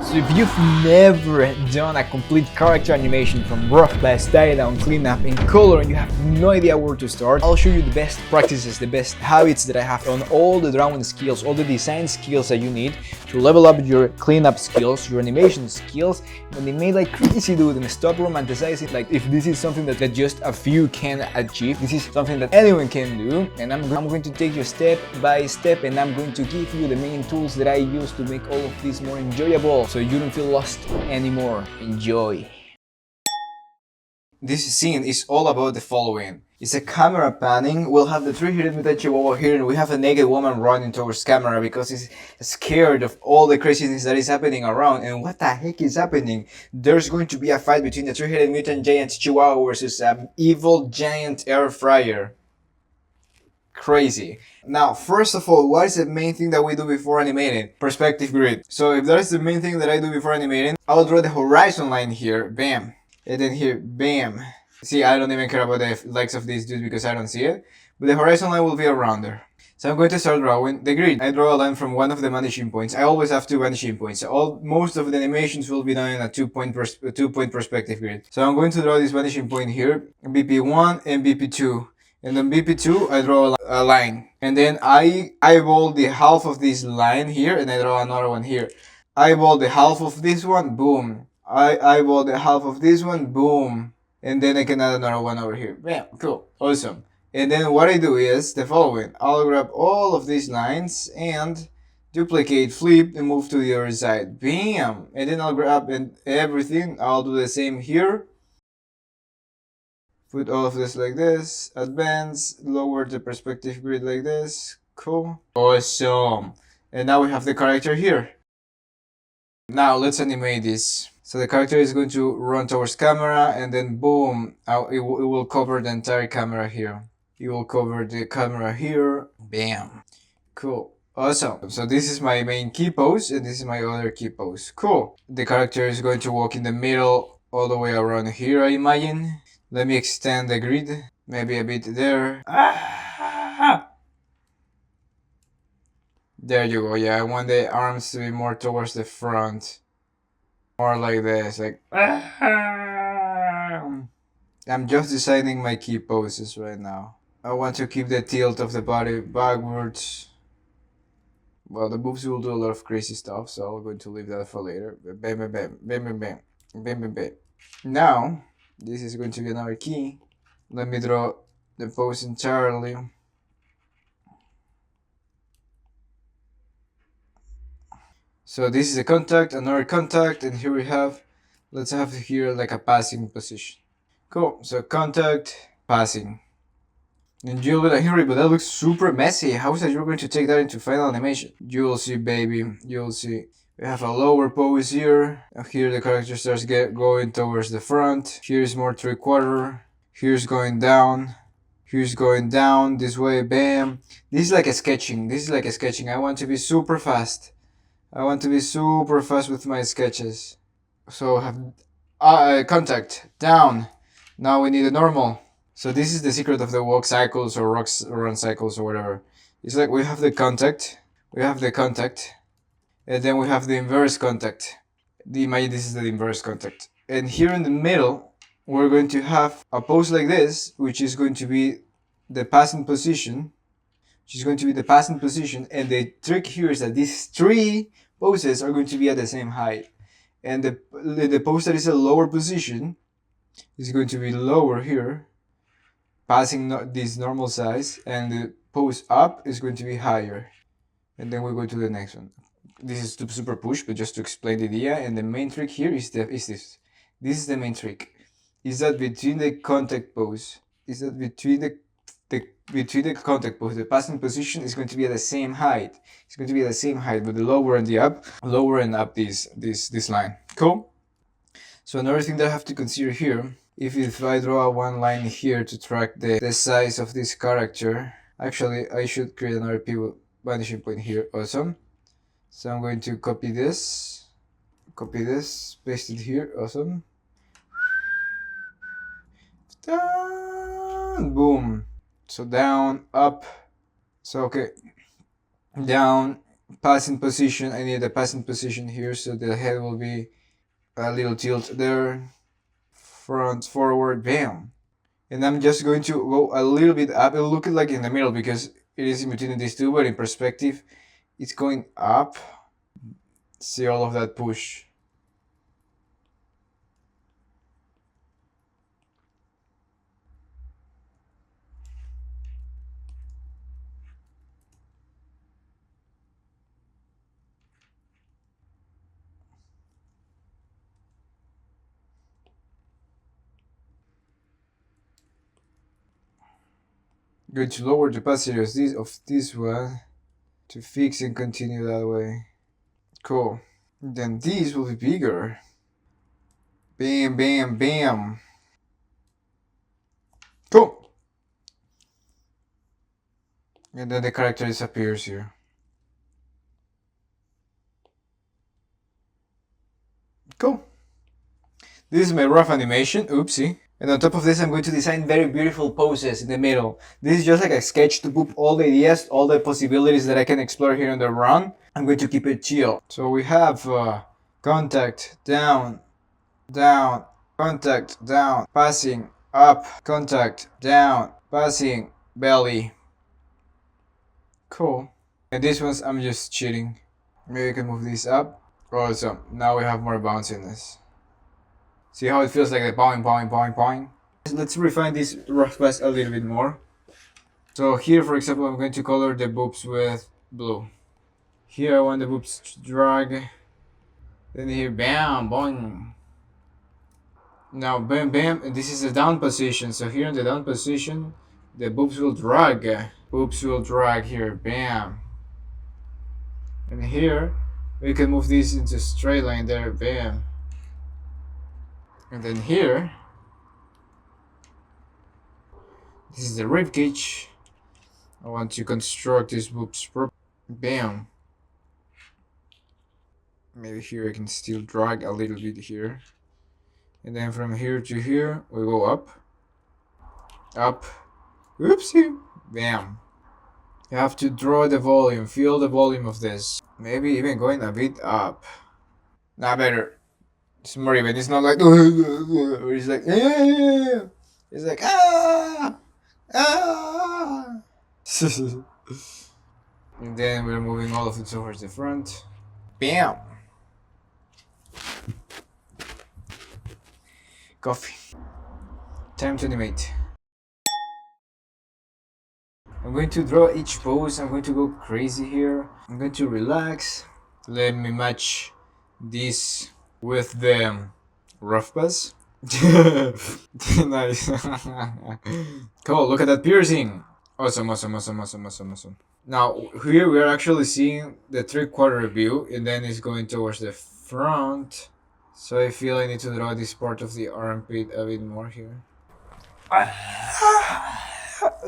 So if you've never done a complete character animation from rough blast, tie down, cleanup, and color, and you have no idea where to start, I'll show you the best practices, the best habits that I have on all the drawing skills, all the design skills that you need to level up your cleanup skills, your animation skills, and animate like crazy, dude, and stop romanticizing like if this is something that just a few can achieve. This is something that anyone can do, and I'm going to take you step by step, and I'm going to give you the main tools that I use to make all of this more enjoyable, so you don't feel lost anymore. Enjoy. This scene is all about the following. It's a camera panning. We'll have the three-headed mutant chihuahua here, and we have a naked woman running towards camera because he's scared of all the craziness that is happening around. And what the heck is happening? There's going to be a fight between the three-headed mutant giant chihuahua versus an evil giant air fryer. Crazy. Now, first of all, what is the main thing that we do before animating? Perspective grid. So if that is the main thing that I do before animating, I'll draw the horizon line here, bam. And then here, bam. See, I don't even care about the likes of these dudes because I don't see it. But the horizon line will be around there. So I'm going to start drawing the grid. I draw a line from one of the vanishing points. I always have two vanishing points. Most of the animations will be done in a two-point perspective grid. So I'm going to draw this vanishing point here, BP1 and BP2. And on BP2, I draw a line. And then I eyeball the half of this line here, and I draw another one here. Eyeball the half of this one, boom. I eyeball the half of this one, boom. And then I can add another one over here. Bam, cool, awesome. And then what I do is the following. I'll grab all of these lines and duplicate, flip, and move to the other side. Bam! And then I'll grab everything. I'll do the same here. Put all of this like this, advance, lower the perspective grid like this, cool. Awesome. And now we have the character here. Now let's animate this. So the character is going to run towards camera, and then boom, it will cover the entire camera here. It will cover the camera here, bam. Cool. Awesome. So this is my main key pose, and this is my other key pose. Cool. The character is going to walk in the middle all the way around here, I imagine. Let me extend the grid, maybe a bit there. There you go, yeah, I want the arms to be more towards the front. More like this, like... I'm just deciding my key poses right now. I want to keep the tilt of the body backwards. Well, the boobs will do a lot of crazy stuff, so I'm going to leave that for later. Bam, bam, bam, bam, bam, bam, bam, bam, bam. Now, this is going to be another key. Let me draw the pose entirely. So this is a contact, another contact, and here we have, let's have here like a passing position. Cool, so contact, passing. And you'll be like, Henry, but that looks super messy. How is that you're going to take that into final animation? You'll see, baby, you'll see. We have a lower pose here. Here the character starts going towards the front. Here's more 3/4. Here's going down. Here's going down this way. Bam. This is like a sketching. This is like a sketching. I want to be super fast. I want to be super fast with my sketches. So have contact down. Now we need a normal. So this is the secret of the walk cycles or run cycles or whatever. It's like we have the contact. We have the contact. And then we have the inverse contact. Imagine this is the inverse contact. And here in the middle, we're going to have a pose like this, which is going to be the passing position. And the trick here is that these three poses are going to be at the same height. And the pose that is a lower position is going to be lower here, passing this normal size, and the pose up is going to be higher. And then we go to the next one. This is super push, but just to explain the idea. And the main trick here is this. This is the main trick. Is that between the contact pose, the passing position is going to be at the same height. It's going to be at the same height, but the lower and up this line. Cool. So another thing that I have to consider here, if I draw one line here to track the size of this character, actually I should create another pivot vanishing point here. Awesome. So I'm going to copy this, paste it here. Awesome. Down, boom. So down, up. So okay, down, passing position. I need a passing position here so the head will be a little tilt there. Front, forward, bam. And I'm just going to go a little bit up. It'll look like in the middle because it is in between these two, but in perspective, it's going up. See all of that push. Going to lower the opacity of this one to fix and continue that way. Cool. Then these will be bigger. Bam, bam, bam. Cool. And then the character disappears here. Cool. This is my rough animation. Oopsie. And on top of this, I'm going to design very beautiful poses in the middle. This is just like a sketch to put all the ideas, all the possibilities that I can explore here on the run. I'm going to keep it chill. So we have contact, down, down, contact, down, passing, up, contact, down, passing, belly. Cool. And this ones, I'm just cheating. Maybe I can move this up. Awesome. Now we have more bounciness. See how it feels like a boing, boing, boing, boing? Let's refine this rough pass a little bit more. So here, for example, I'm going to color the boobs with blue. Here I want the boobs to drag. Then here, bam, boing. Now, bam, bam, and this is the down position. So here in the down position, the boobs will drag. Boobs will drag here, bam. And here, we can move this into a straight line there, bam. And then here, this is the rib cage. I want to construct these boobs properly. Bam. Maybe here I can still drag a little bit here. And then from here to here, we go up. Up. Oopsie. Bam. You have to draw the volume, feel the volume of this. Maybe even going a bit up. Not better. It's more even. It's not like it's like it's like and then we're moving all of it towards the front. Bam. Coffee. Time to animate. I'm going to draw each pose. I'm going to go crazy here. I'm going to relax. Let me match this with the rough pass. Nice. Cool, look at that piercing. Awesome, awesome, awesome, awesome, awesome, awesome. Now, here we're actually seeing the 3/4 view, and then it's going towards the front. So I feel I need to draw this part of the armpit a bit more here.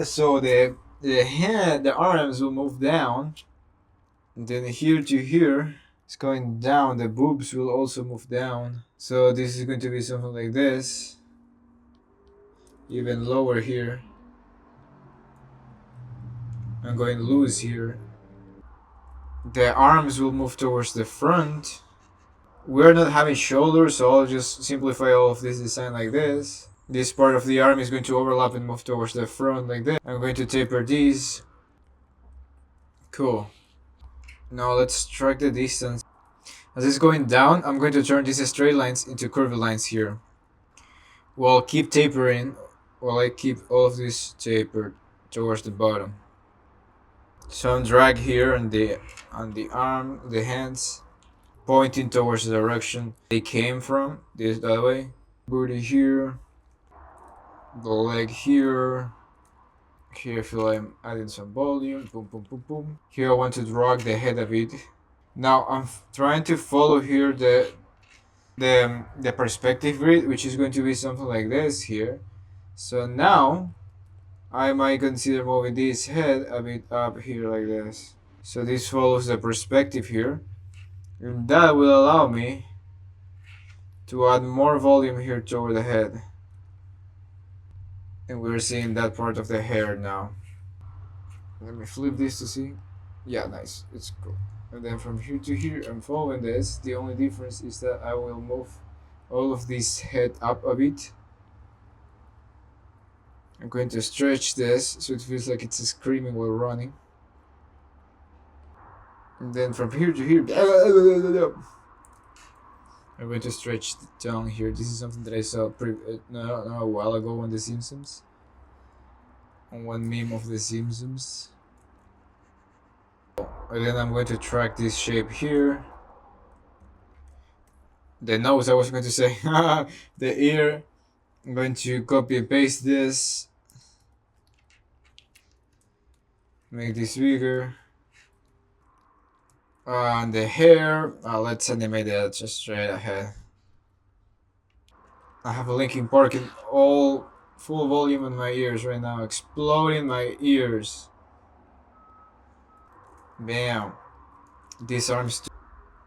So the head, the arms will move down. And then here to here, it's going down. The boobs will also move down. So this is going to be something like this. Even lower here. I'm going loose here. The arms will move towards the front. We're not having shoulders, so I'll just simplify all of this design like this. This part of the arm is going to overlap and move towards the front like this. I'm going to taper these. Cool. Now let's track the distance. As it's going down, I'm going to turn these straight lines into curved lines here. While keep tapering, while I keep all of this tapered towards the bottom. Some drag here on the arm, the hands, pointing towards the direction they came from, that way. Booty here, the leg here. Here I feel I'm adding some volume, boom, boom, boom, boom. Here I want to drag the head a bit. Now I'm trying to follow here the perspective grid, which is going to be something like this here. So now I might consider moving this head a bit up here like this. So this follows the perspective here. And that will allow me to add more volume here toward the head. And we're seeing that part of the hair now. Let me flip this to see. Yeah, nice. It's cool. And then from here to here, I'm following this. The only difference is that I will move all of this head up a bit. I'm going to stretch this so it feels like it's screaming while running. And then from here to here, I'm going to stretch the tongue here. This is something that I saw a while ago on The Simpsons. On one meme of The Simpsons. And then I'm going to track this shape here. The nose, I was going to say. The ear. I'm going to copy and paste this. Make this bigger. And the hair. Let's animate that just straight ahead. I have a Linkin Park in all full volume on my ears right now. Exploding my ears. Bam. These arms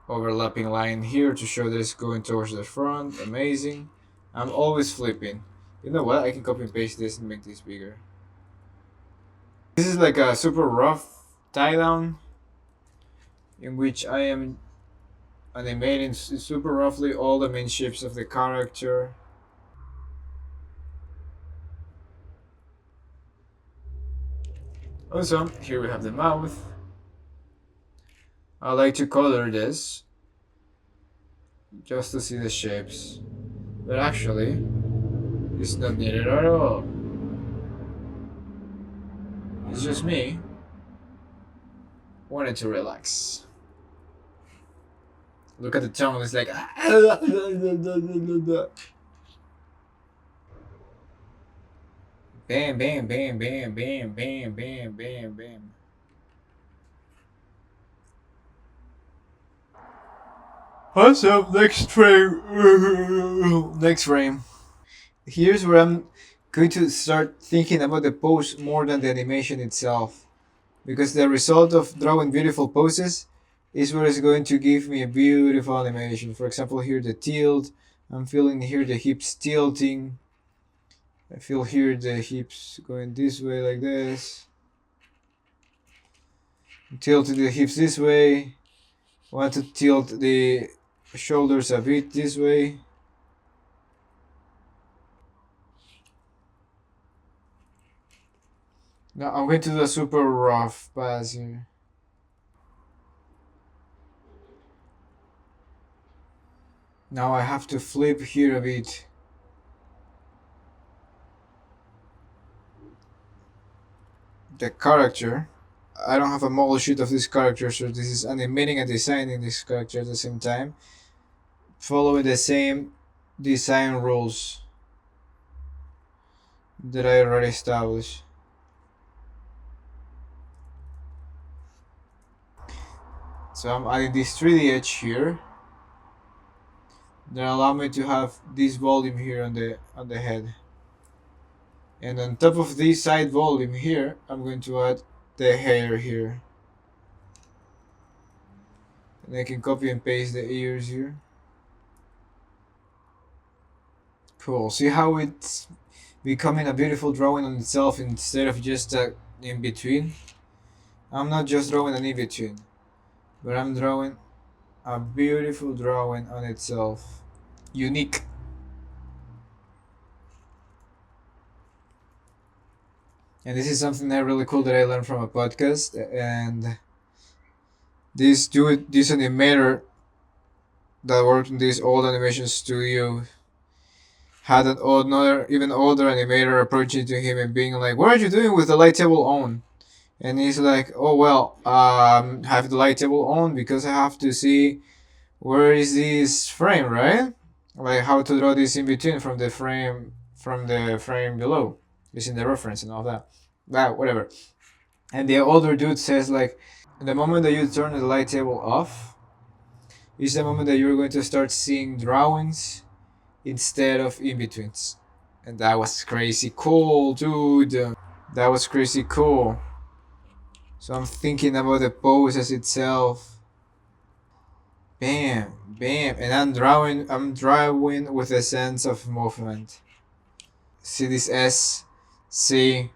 overlapping line here to show that it's going towards the front. Amazing. I'm always flipping. You know what? I can copy and paste this and make this bigger. This is like a super rough tie down in which I am animating super roughly all the main shapes of the character. Also, here we have the mouth. I like to color this just to see the shapes, but actually it's not needed at all. It's just me wanting to relax. Look at the tongue, it's like bam, bam, bam, bam, bam, bam, bam, bam, bam. Also, next frame. Next frame. Here's where I'm going to start thinking about the pose more than the animation itself. Because the result of drawing beautiful poses is what is going to give me a beautiful animation. For example, here the tilt. I'm feeling here the hips tilting. I feel here the hips going this way like this. Tilting the hips this way. Want to tilt the shoulders a bit this way. Now I'm going to do a super rough pass here. Now I have to flip here a bit. The character. I don't have a model sheet of this character, so this is animating and designing this character at the same time. Following the same design rules that I already established. So I'm adding this 3D edge here that allow me to have this volume here on the head. And on top of this side volume here, I'm going to add the hair here. And I can copy and paste the ears here. Cool. See how it's becoming a beautiful drawing on itself instead of just a in between? I'm not just drawing an in between, but I'm drawing a beautiful drawing on itself. Unique. And this is something that really cool that I learned from a podcast. And this animator that worked in this old animation studio had another even older animator approaching to him and being like, "What are you doing with the light table on?" And he's like, "Oh well, have the light table on because I have to see where is this frame, right? Like how to draw this in between from the frame below, using the reference and all that. That whatever." And the older dude says like, the moment that you turn the light table off is the moment that you're going to start seeing drawings instead of in-betweens. And that was crazy cool, dude. That was crazy cool. So I'm thinking about the poses itself. Bam, bam, and I'm drawing with a sense of movement. See this S, C,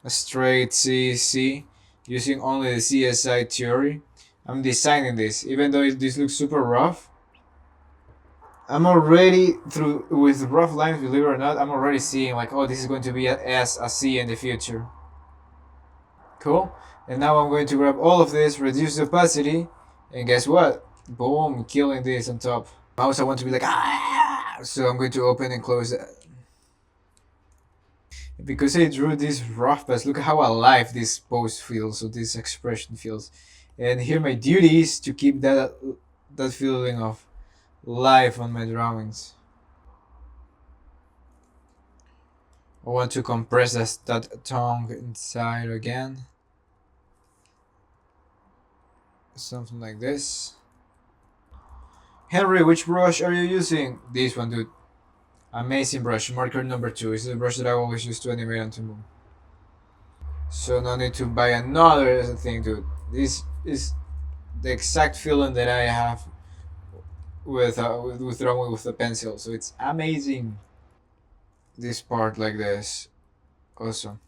a straight C, C, using only the CSI theory. I'm designing this. Even though this looks super rough, I'm already through with rough lines, believe it or not, I'm already seeing like, oh, this is going to be a S, a C in the future. Cool. And now I'm going to grab all of this, reduce the opacity, and guess what? Boom, killing this on top. Mouse, I want to be like, ah! So I'm going to open and close that. Because I drew this rough pass, look at how alive this pose feels, or this expression feels. And here my duty is to keep that feeling of life on my drawings. I want to compress that tongue inside again. Something like this. Henry, which brush are you using? This one, dude. Amazing brush, marker number 2. This is the brush that I always use to animate and to move. So no need to buy another thing, dude. This is the exact feeling that I have with drawing with the pencil. So it's amazing. This part like this. Awesome.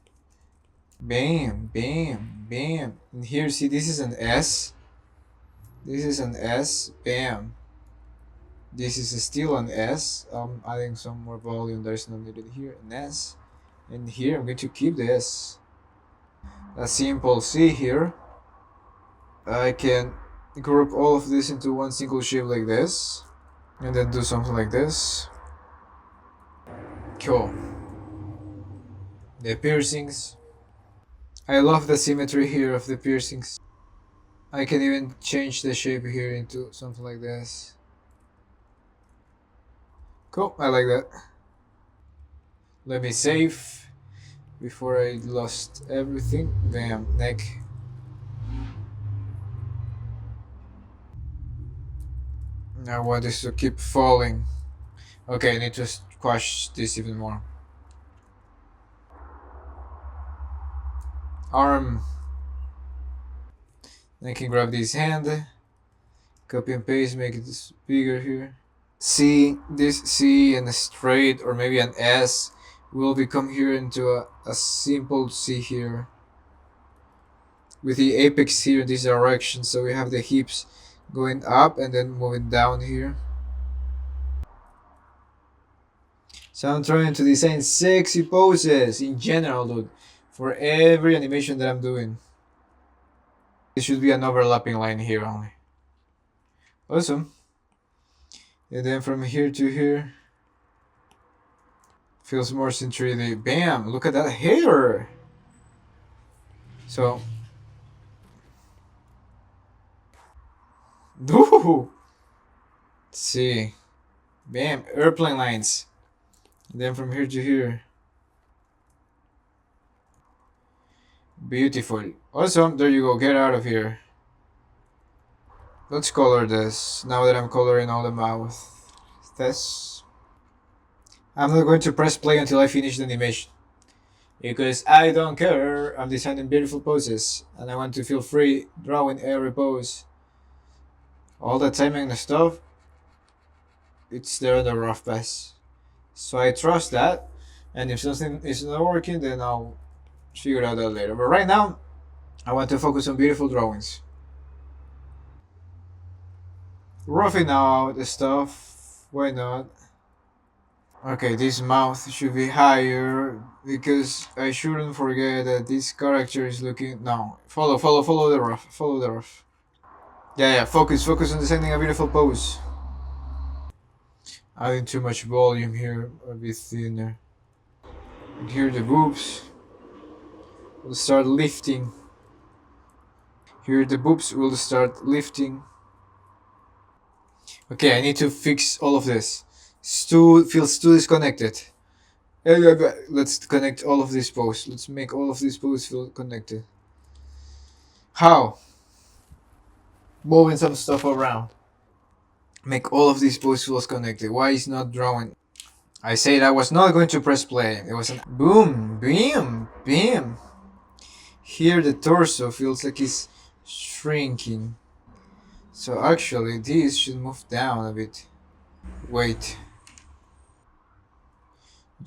Bam, bam, bam. And here, see, this is an S. This is an S. Bam. This is still an S. I'm adding some more volume. There is no needed here. An S. And here I'm going to keep this. A simple C here. I can group all of this into one single shape like this. And then do something like this. Cool. The piercings. I love the symmetry here of the piercings. I can even change the shape here into something like this. Cool, I like that. Let me save before I lost everything. Bam, neck. I want this to keep falling. Okay, I need to squash this even more. Arm. I can grab this hand, copy and paste, make it bigger here. C, this C and a straight or maybe an S will become here into a simple C here. With the apex here in this direction, so we have the hips going up and then moving down here. So I'm trying to design sexy poses in general, dude, for every animation that I'm doing. It should be an overlapping line here only. Awesome. And then from here to here, feels more in 3D. Bam! Look at that hair! So, ooh! Let's see. Bam! Airplane lines. And then from here to here. Beautiful. Awesome. There you go. Get out of here. Let's color this. Now that I'm coloring all the mouth. This. I'm not going to press play until I finish the animation. Because I don't care. I'm designing beautiful poses. And I want to feel free drawing every pose. All the timing and stuff, it's there on the rough pass. So I trust that. And if something is not working, then I'll figure out that later. But right now, I want to focus on beautiful drawings. Roughing out the stuff, why not? Okay, this mouth should be higher because I shouldn't forget that this character is looking. No, follow the rough, follow the rough. Yeah, focus on designing a beautiful pose. Adding too much volume here, a bit thinner. And here the boobs will start lifting. Here the boobs will start lifting. Okay, I need to fix all of this. Feels too disconnected. Let's connect all of these poses. Let's make all of these poses feel connected. How? Moving some stuff around. Make all of these poses feel connected. Why is not drawing? I said I was not going to press play. It was an boom, bam, bam. Here the torso feels like it's shrinking. So actually this should move down a bit. Wait.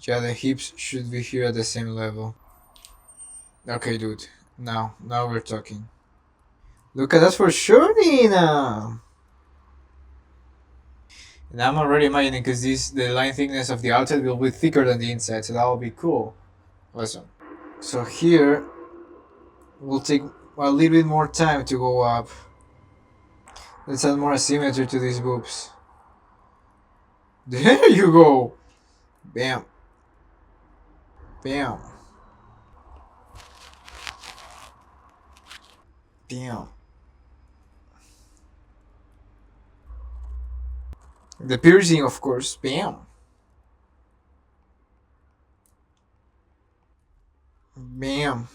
Yeah, the hips should be here at the same level. Okay, dude. Now we're talking. Look at that for sure, Nina. And I'm already imagining because the line thickness of the outside will be thicker than the inside, so that will be cool. Awesome. So here we'll take a little bit more time to go up. Let's add more symmetry to these boobs. There you go. Bam. Bam. Bam. The piercing, of course. Bam. Bam.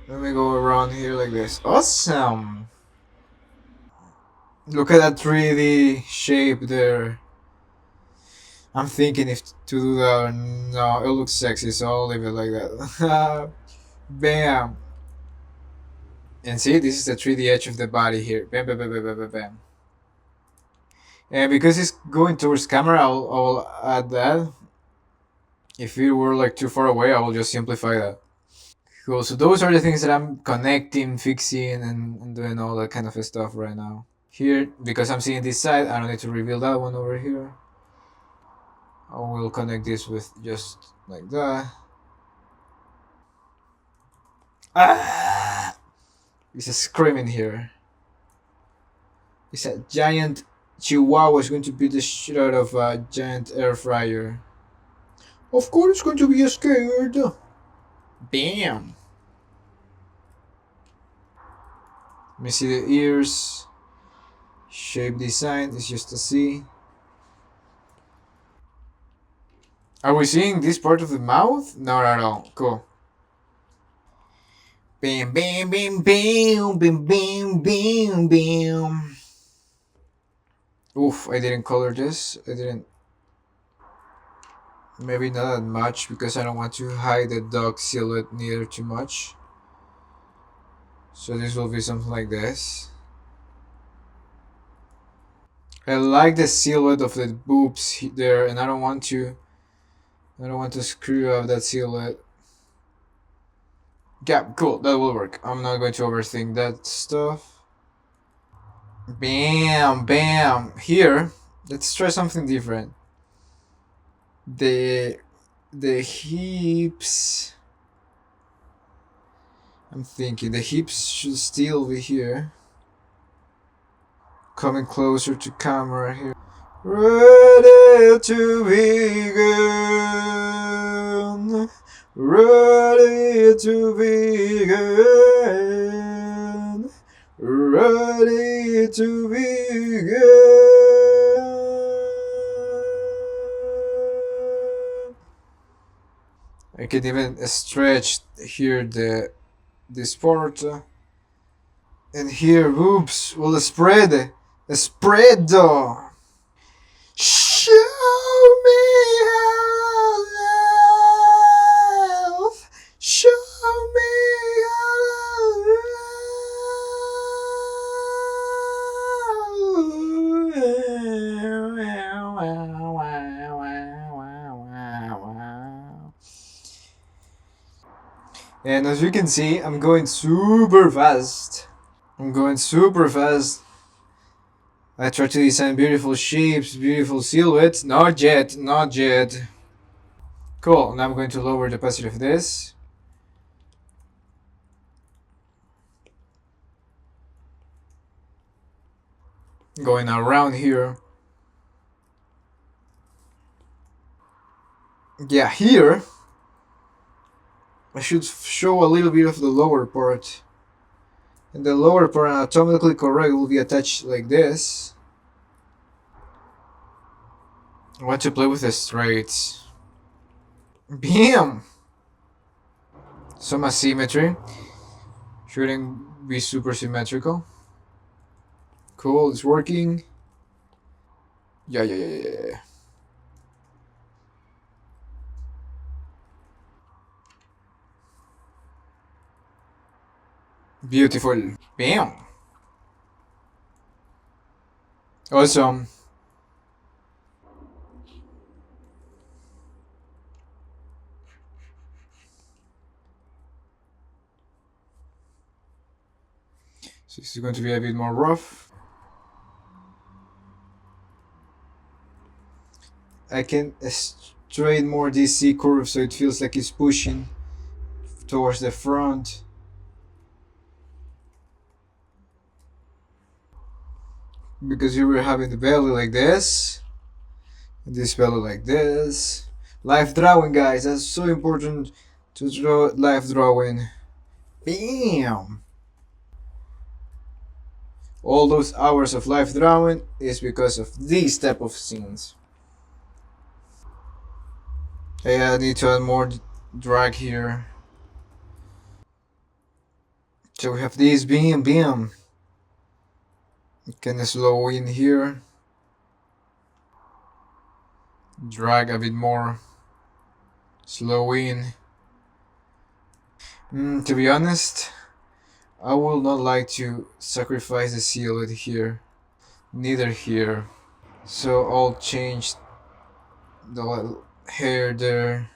Let me go around here like this. Awesome. Look at that 3D shape there. I'm thinking if to do that or no. It looks sexy, so I'll leave it like that. Bam. And see, this is the 3D edge of the body here. Bam, bam, bam, bam, bam, bam, bam. And because it's going towards camera, I'll add that. If it were like too far away, I will just simplify that. Cool. So those are the things that I'm connecting, fixing, and doing all that kind of stuff right now. Here, because I'm seeing this side, I don't need to reveal that one over here. I will connect this with just like that. Ah! It's a screaming here. It's a giant chihuahua is going to beat the shit out of a giant air fryer. Of course, it's going to be scared. Bam! Let me see the ears. Shape design is just a C. Are we seeing this part of the mouth? Not at all. Cool. Bam, bam, bam, bam, bam, bam, bam, bam. Oof, I didn't color this. I didn't. Maybe not that much because I don't want to hide the dog silhouette neither too much. So this will be something like this. I like the silhouette of the boobs there, and I don't want to. I don't want to screw up that silhouette. Yeah, cool. That will work. I'm not going to overthink that stuff. Bam, bam. Here, let's try something different. The the hips. I'm thinking the hips should still be here. Coming closer to camera here. Ready to begin. Ready to begin. Ready to begin. I can even stretch here this part. And here, oops, will spread. Spread. Show me how love. Show me how. And as you can see, I'm going super fast. I'm going super fast. I try to design beautiful shapes, beautiful silhouettes. Not yet, not yet. Cool, now I'm going to lower the opacity of this. Going around here. Yeah, here I should show a little bit of the lower part. And the lower part anatomically correct will be attached like this. I want to play with the straights. Bam! Some asymmetry. Shouldn't be super symmetrical. Cool, it's working. Yeah. Beautiful. Bam! Awesome. So this is going to be a bit more rough. I can straighten more this C curve so it feels like it's pushing towards the front. Because here we're having the belly like this, and this belly like this. Live drawing, guys, that's so important to draw live drawing. Bam! All those hours of live drawing is because of these type of scenes. Hey, I need to add more drag here. So we have this, bam, bam. Can I slow in here? Drag a bit more. Slow in. To be honest, I will not like to sacrifice the silhouette here. Neither here. So I'll change the hair there.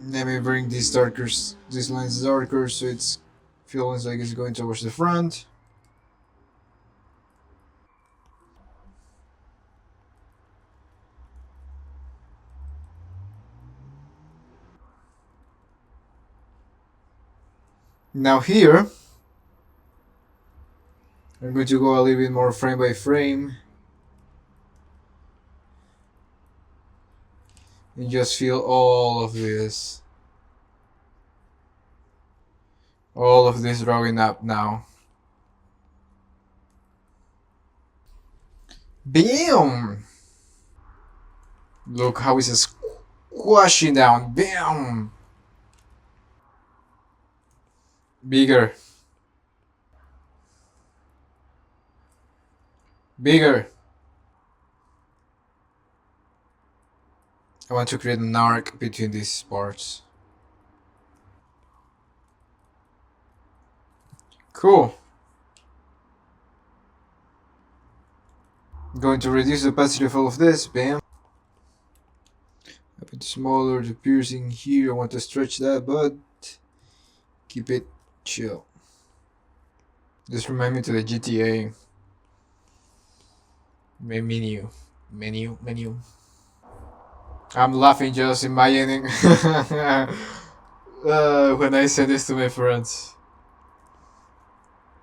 Let me bring these lines darker so it's feels like it's going towards the front. Now here, I'm going to go a little bit more frame by frame. And just feel all of this. All of this drawing up now. Bam! Look how it's squashing down. Bam! Bigger. Bigger. I want to create an arc between these parts. Cool. Going to reduce the opacity of all of this. Bam. A bit smaller, the piercing here. I want to stretch that, but keep it chill. Just remind me to the GTA menu. I'm laughing just imagining when I send this to my friends.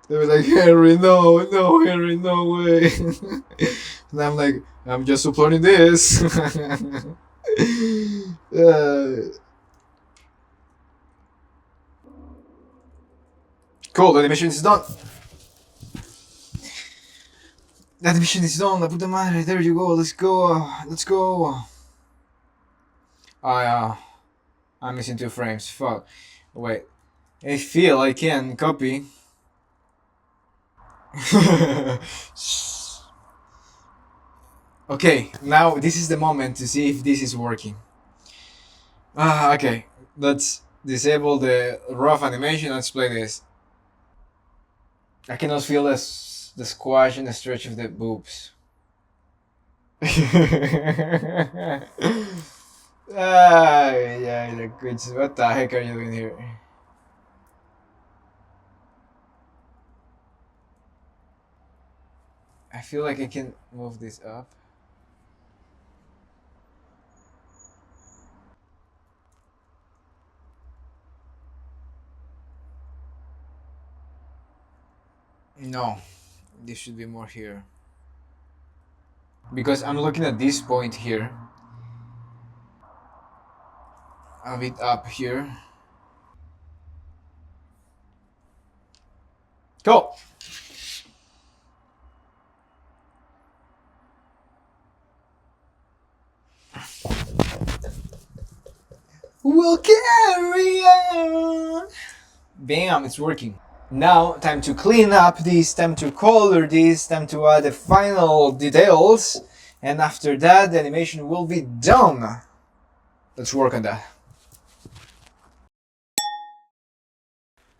They were like, Henry, no, Henry, no way. And I'm like, I'm just uploading this. Cool, the animation is done. The animation is done, la puta madre, there you go, let's go. Oh yeah, I'm missing 2 frames, fuck. Wait, I feel I can copy. Okay, now this is the moment to see if this is working. Okay, let's disable the rough animation, let's play this. I cannot feel the squash and the stretch of the boobs. Yeah, what the heck are you doing here? I feel like I can move this up. No, this should be more here. Because I'm looking at this point here. A bit up here. Go! We'll carry on! Bam, it's working. Now, time to clean up this, time to color this, time to add the final details. And after that, the animation will be done. Let's work on that.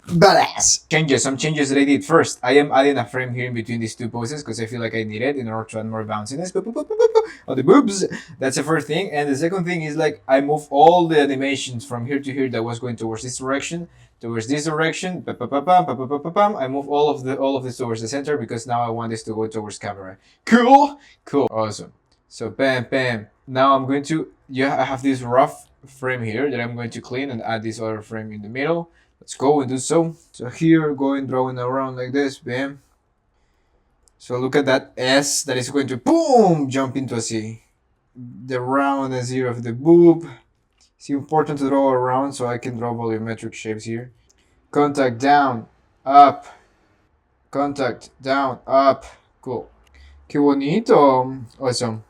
Badass! Some changes that I did. First, I am adding a frame here in between these two poses because I feel like I need it in order to add more bounciness. Boop, boop, boop, boop, boop, on the boobs. That's the first thing. And the second thing is like I move all the animations from here to here that was going towards this direction, towards this direction. Pa, pa, pa, pam, pa, pa, pa, pa, pam. I move all of this towards the center because now I want this to go towards camera. Cool? Cool. Awesome. So bam, bam. Now I'm going to, yeah, I have this rough frame here that I'm going to clean and add this other frame in the middle. Let's go and do so. So here, going drawing around like this, bam. So look at that S that is going to boom jump into a C. The roundness here of the boob. It's important to draw around so I can draw volumetric shapes here. Contact down, up. Contact down, up. Cool. Qué bonito. Awesome.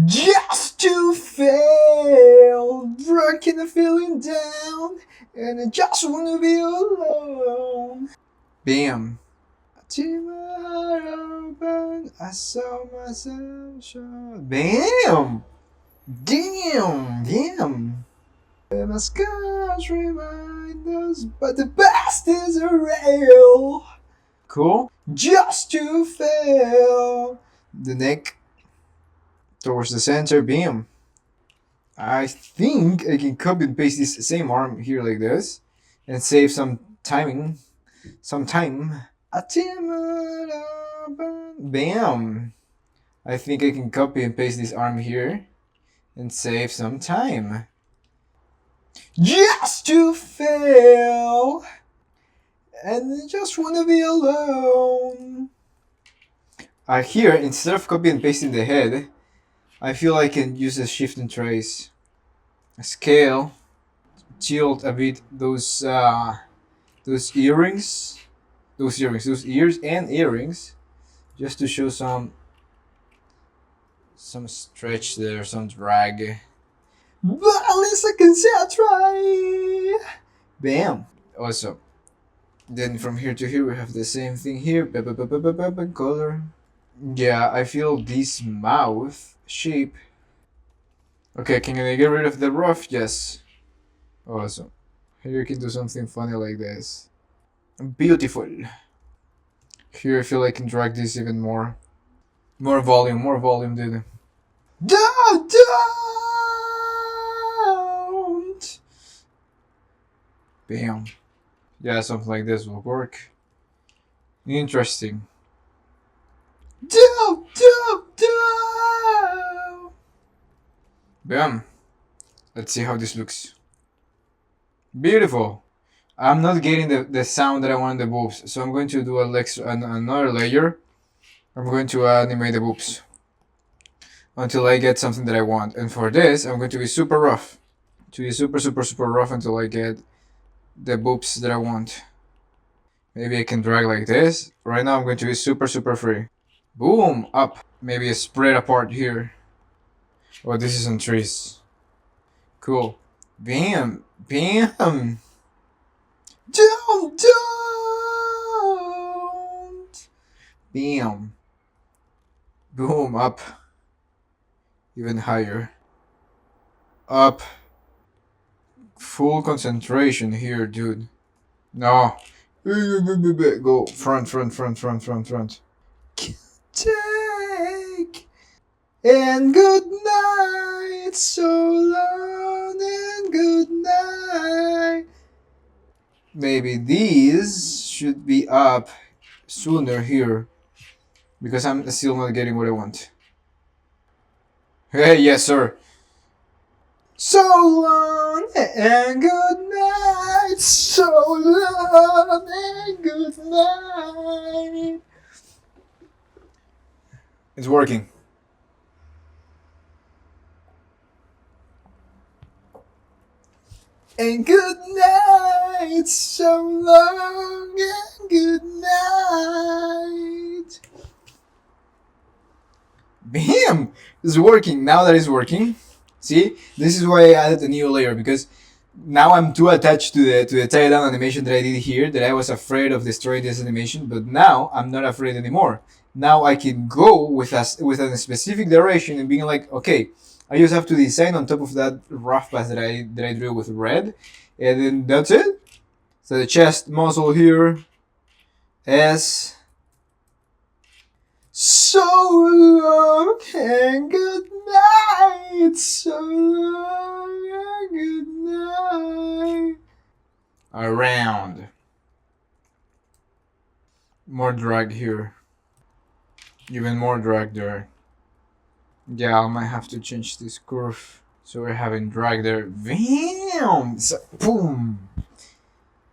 Just to fail, breaking the feeling down, and I just wanna be alone. Bam. I took my heart open, I saw myself shine. Bam! Damn! Damn! My scars remind us, but the best is real. Cool. Just to fail. The neck towards the center, bam. I think I can copy and paste this same arm here like this and save some timing, some time. Bam. I think I can copy and paste this arm here and save some time. Just to fail and I just wanna be alone. Here, instead of copy and pasting the head, I feel I can use a shift and trace, a scale, tilt a bit those earrings, those ears and earrings, just to show some stretch there, some drag. But at least I can say I try. Bam. Also, then from here to here we have the same thing here. Color. Yeah, I feel this mouth shape. Okay, can I get rid of the rough? Yes. Awesome. Here you can do something funny like this. Beautiful. Here I feel I can drag this even more. More volume, dude. Don't! Bam. Yeah, something like this will work. Interesting. Don't! Bam. Let's see how this looks. Beautiful. I'm not getting the sound that I want in the boobs, so I'm going to do another layer. I'm going to animate the boobs until I get something that I want. And for this, I'm going to be super rough. To be super rough until I get the boobs that I want. Maybe I can drag like this. Right now I'm going to be super free. Boom, up. Maybe a spread apart here. Oh, this is on trees. Cool. Bam, bam. Don't. Bam. Boom, up. Even higher. Up. Full concentration here, dude. No. Go front. Take and good night, so long and good night. Maybe these should be up sooner here because I'm still not getting what I want. Hey, yes, sir. So long and good night. So long and good night. It's working. And good night. So long and good night. Bam! It's working. Now that it's working. See, this is why I added a new layer, because now I'm too attached to the tie down animation that I did here that I was afraid of destroying this animation, but now I'm not afraid anymore. Now I can go with a specific direction and being like, okay, I just have to design on top of that rough path that I drew with red, and then that's it. So the chest muscle here, S. So long and good night. So long and good night. Around. More drag here. Even more drag there. Yeah, I might have to change this curve. So we're having drag there. Bam! So, boom!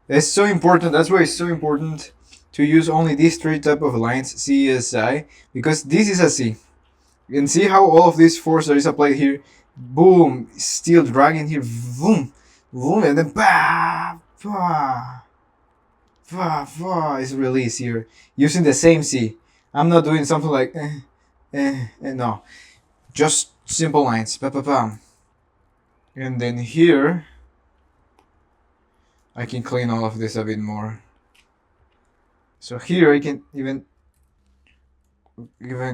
It's so important. That's why it's so important to use only these three type of lines, C, S, I, because this is a C. You can see how all of this force that is applied here, boom, still dragging here, boom, boom, and then bah, bah, bah, bah, is released here using the same C. I'm not doing something like no, just simple lines, bah, bah, bah. And then here I can clean all of this a bit more. So here I can even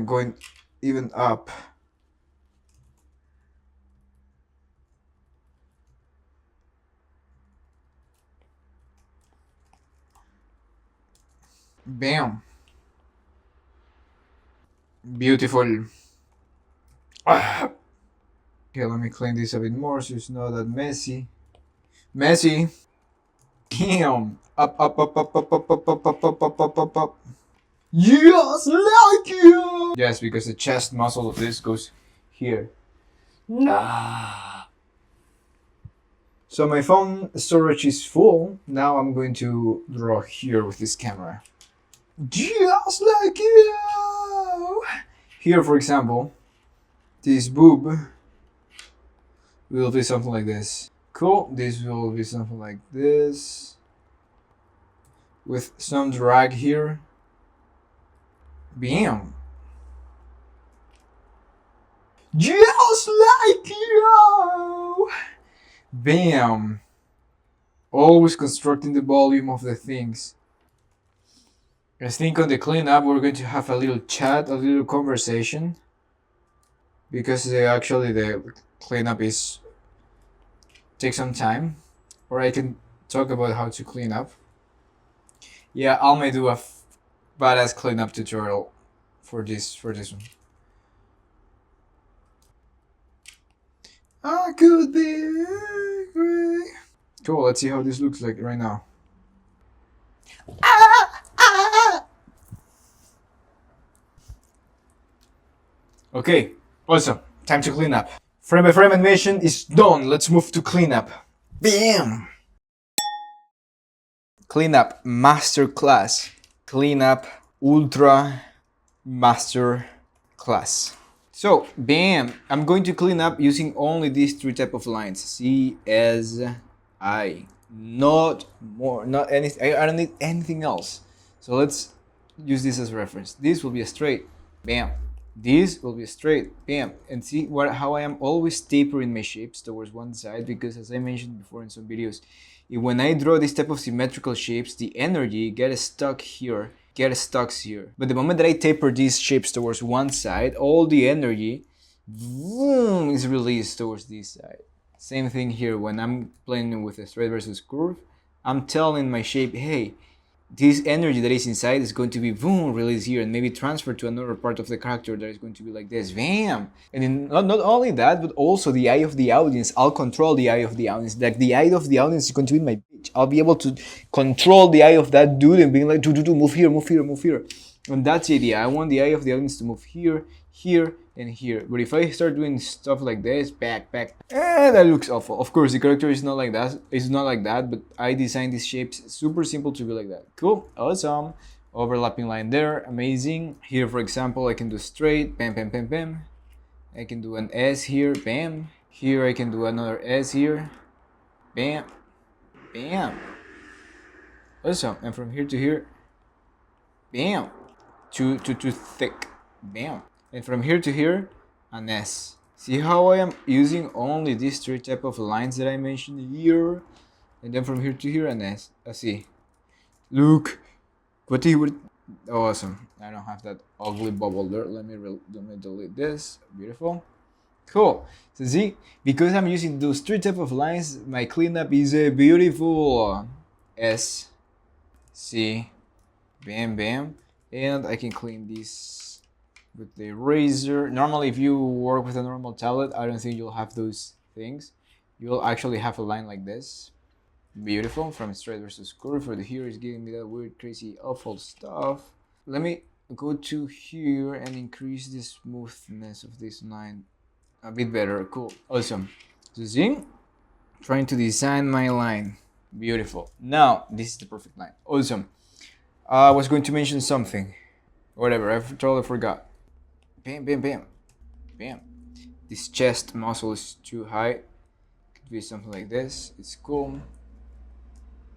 going even up. Bam. Beautiful. Ah. Okay, let me clean this a bit more so it's not that messy. Messy. Damn. Up, up, up, up, up, up, up, up, up, up, up, up, up, up. Yes, like you. Yes, because the chest muscle of this goes here. Ah. So my phone storage is full. Now I'm going to draw here with this camera. Just like you. Here, for example, this boob will be something like this. Cool. This will be something like this. With some drag here. Bam. Just like you. Bam. Always constructing the volume of the things. I think on the cleanup we're going to have a little chat, a little conversation. Because actually the cleanup is take some time. Or I can talk about how to clean up. Yeah, I may do a badass cleanup tutorial for this one. I could be great. Cool, let's see how this looks like right now. Okay, awesome. Time to clean up. Frame by frame animation is done. Let's move to cleanup. Bam! Cleanup master class. Cleanup ultra master class. So, bam! I'm going to clean up using only these three type of lines. C, S, I. Not more, not anything. I don't need anything else. So let's use this as reference. This will be a straight. Bam. This will be straight, bam, and see how I am always tapering my shapes towards one side, because as I mentioned before in some videos, when I draw this type of symmetrical shapes, the energy gets stuck here. But the moment that I taper these shapes towards one side, all the energy boom, is released towards this side. Same thing here, when I'm playing with a straight versus curve, I'm telling my shape, hey, this energy that is inside is going to be boom, released here, and maybe transferred to another part of the character that is going to be like this, bam. And then not only that, but also the eye of the audience. I'll control the eye of the audience. Like the eye of the audience is going to be my bitch. I'll be able to control the eye of that dude and being like, do, move here, move here, move here. And that's the idea. I want the eye of the audience to move here, here, and here. But if I start doing stuff like this, back, that looks awful. Of course, the character is not like that. It's not like that, but I designed these shapes super simple to be like that. Cool, awesome. Overlapping line there, amazing. Here, for example, I can do straight, bam, bam, bam, bam. I can do an S here, bam. Here I can do another S here, bam, bam. Awesome, and from here to here, bam. Too thick, bam. And from here to here, an S. See how I am using only these three type of lines that I mentioned here, and then from here to here, an S. See, look, what he would. Awesome. I don't have that ugly bubble there. Let me delete this. Beautiful. Cool. So see, because I'm using those three type of lines, my cleanup is beautiful. S, C, bam, bam. And I can clean this with the eraser. Normally, if you work with a normal tablet, I don't think you'll have those things. You'll actually have a line like this. Beautiful. From straight versus curve. For the here is giving me that weird, crazy, awful stuff. Let me go to here and increase the smoothness of this line a bit better. Cool. Awesome. So see? Trying to design my line. Beautiful. Now, this is the perfect line. Awesome. I was going to mention something. Whatever, I totally forgot. Bam, bam, bam. Bam. This chest muscle is too high. Could be something like this. It's cool.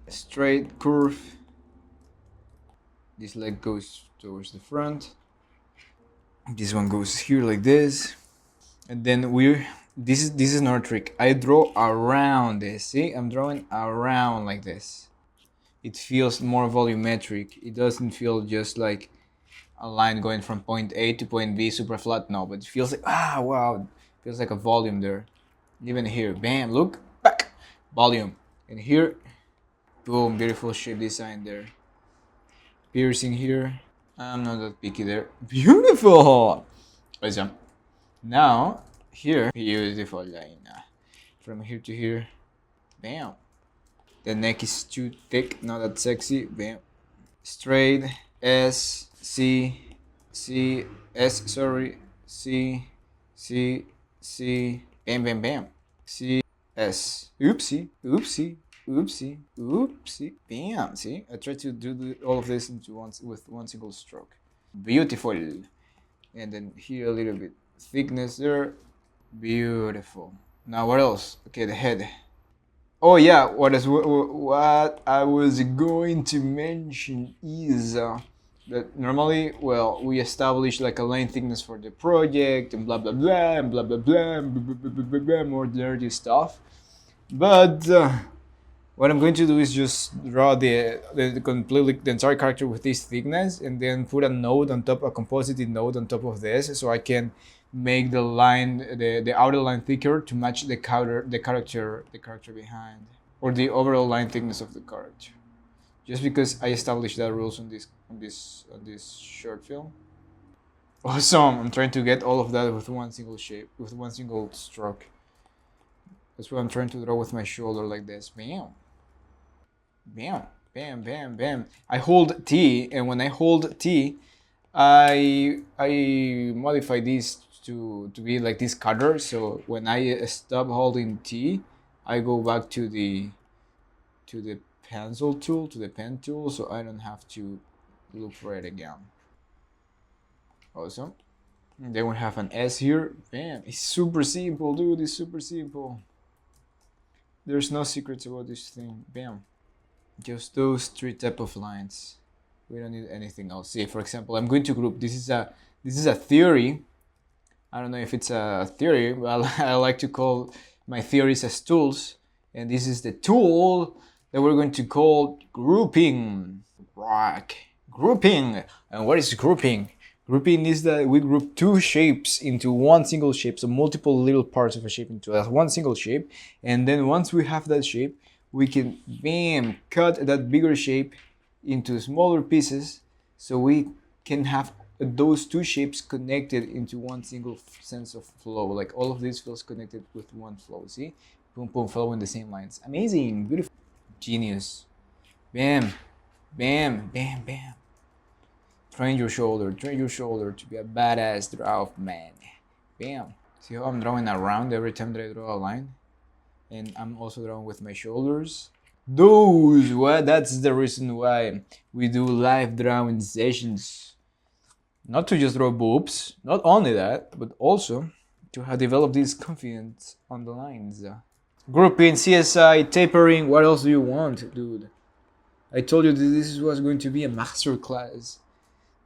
A straight curve. This leg goes towards the front. This one goes here like this. And then this is another trick. I draw around this. See, I'm drawing around like this. It feels more volumetric. It doesn't feel just like a line going from point A to point B super flat. No, but it feels like, wow, it feels like a volume there. Even here, bam, look, back, volume. And here, boom, beautiful shape design there. Piercing here. I'm not that picky there. Beautiful. Awesome. Now, here, beautiful line. From here to here, bam. The neck is too thick, not that sexy. Bam. Straight. S, C, C, S, sorry. C, C, C. Bam, bam, bam. C, S. Oopsie, oopsie, oopsie, oopsie. Bam. See? I tried to do all of this with one single stroke. Beautiful. And then here a little bit thickness there. Beautiful. Now what else? Okay, the head. Oh yeah, what I was going to mention is that normally, well, we establish like a line thickness for the project and blah blah blah and blah blah blah, and blah, blah, blah, blah, blah, more dirty stuff. But what I'm going to do is just draw the entire character with this thickness, and then put a node on top, a composited node on top of this, so I can make the line, the outer line thicker to match the character behind, or the overall line thickness of the character. Just because I established that rules on this short film. Awesome! I'm trying to get all of that with one single shape, with one single stroke. That's what I'm trying to draw with my shoulder like this. Bam, bam, bam, bam, bam. I hold T, and when I hold T, I modify this to be like this cutter. So when I stop holding T, I go back to the pencil tool, to the pen tool, so I don't have to look for it again. Awesome. And then we have an S here. Bam. It's super simple, dude. It's super simple. There's no secrets about this thing. Bam. Just those three type of lines. We don't need anything else. See, for example, I'm going to group. This is a theory. I don't know if it's a theory, but I like to call my theories as tools. And this is the tool that we're going to call grouping. Rock. Grouping. And what is grouping? Grouping is that we group two shapes into one single shape, so multiple little parts of a shape into one single shape. And then once we have that shape, we can, bam, cut that bigger shape into smaller pieces, so we can have those two shapes connected into one single sense of flow. Like all of this feels connected with one flow. See? Boom, boom, flow in the same lines. Amazing, beautiful, genius. Bam, bam, bam, bam. Train your shoulder to be a badass draw man. Bam. See how I'm drawing around every time that I draw a line? And I'm also drawing with my shoulders. That's the reason why we do live drawing sessions. Not to just draw boobs, not only that, but also to have developed this confidence on the lines. Grouping, CSI, tapering, what else do you want, dude? I told you that this was going to be a master class.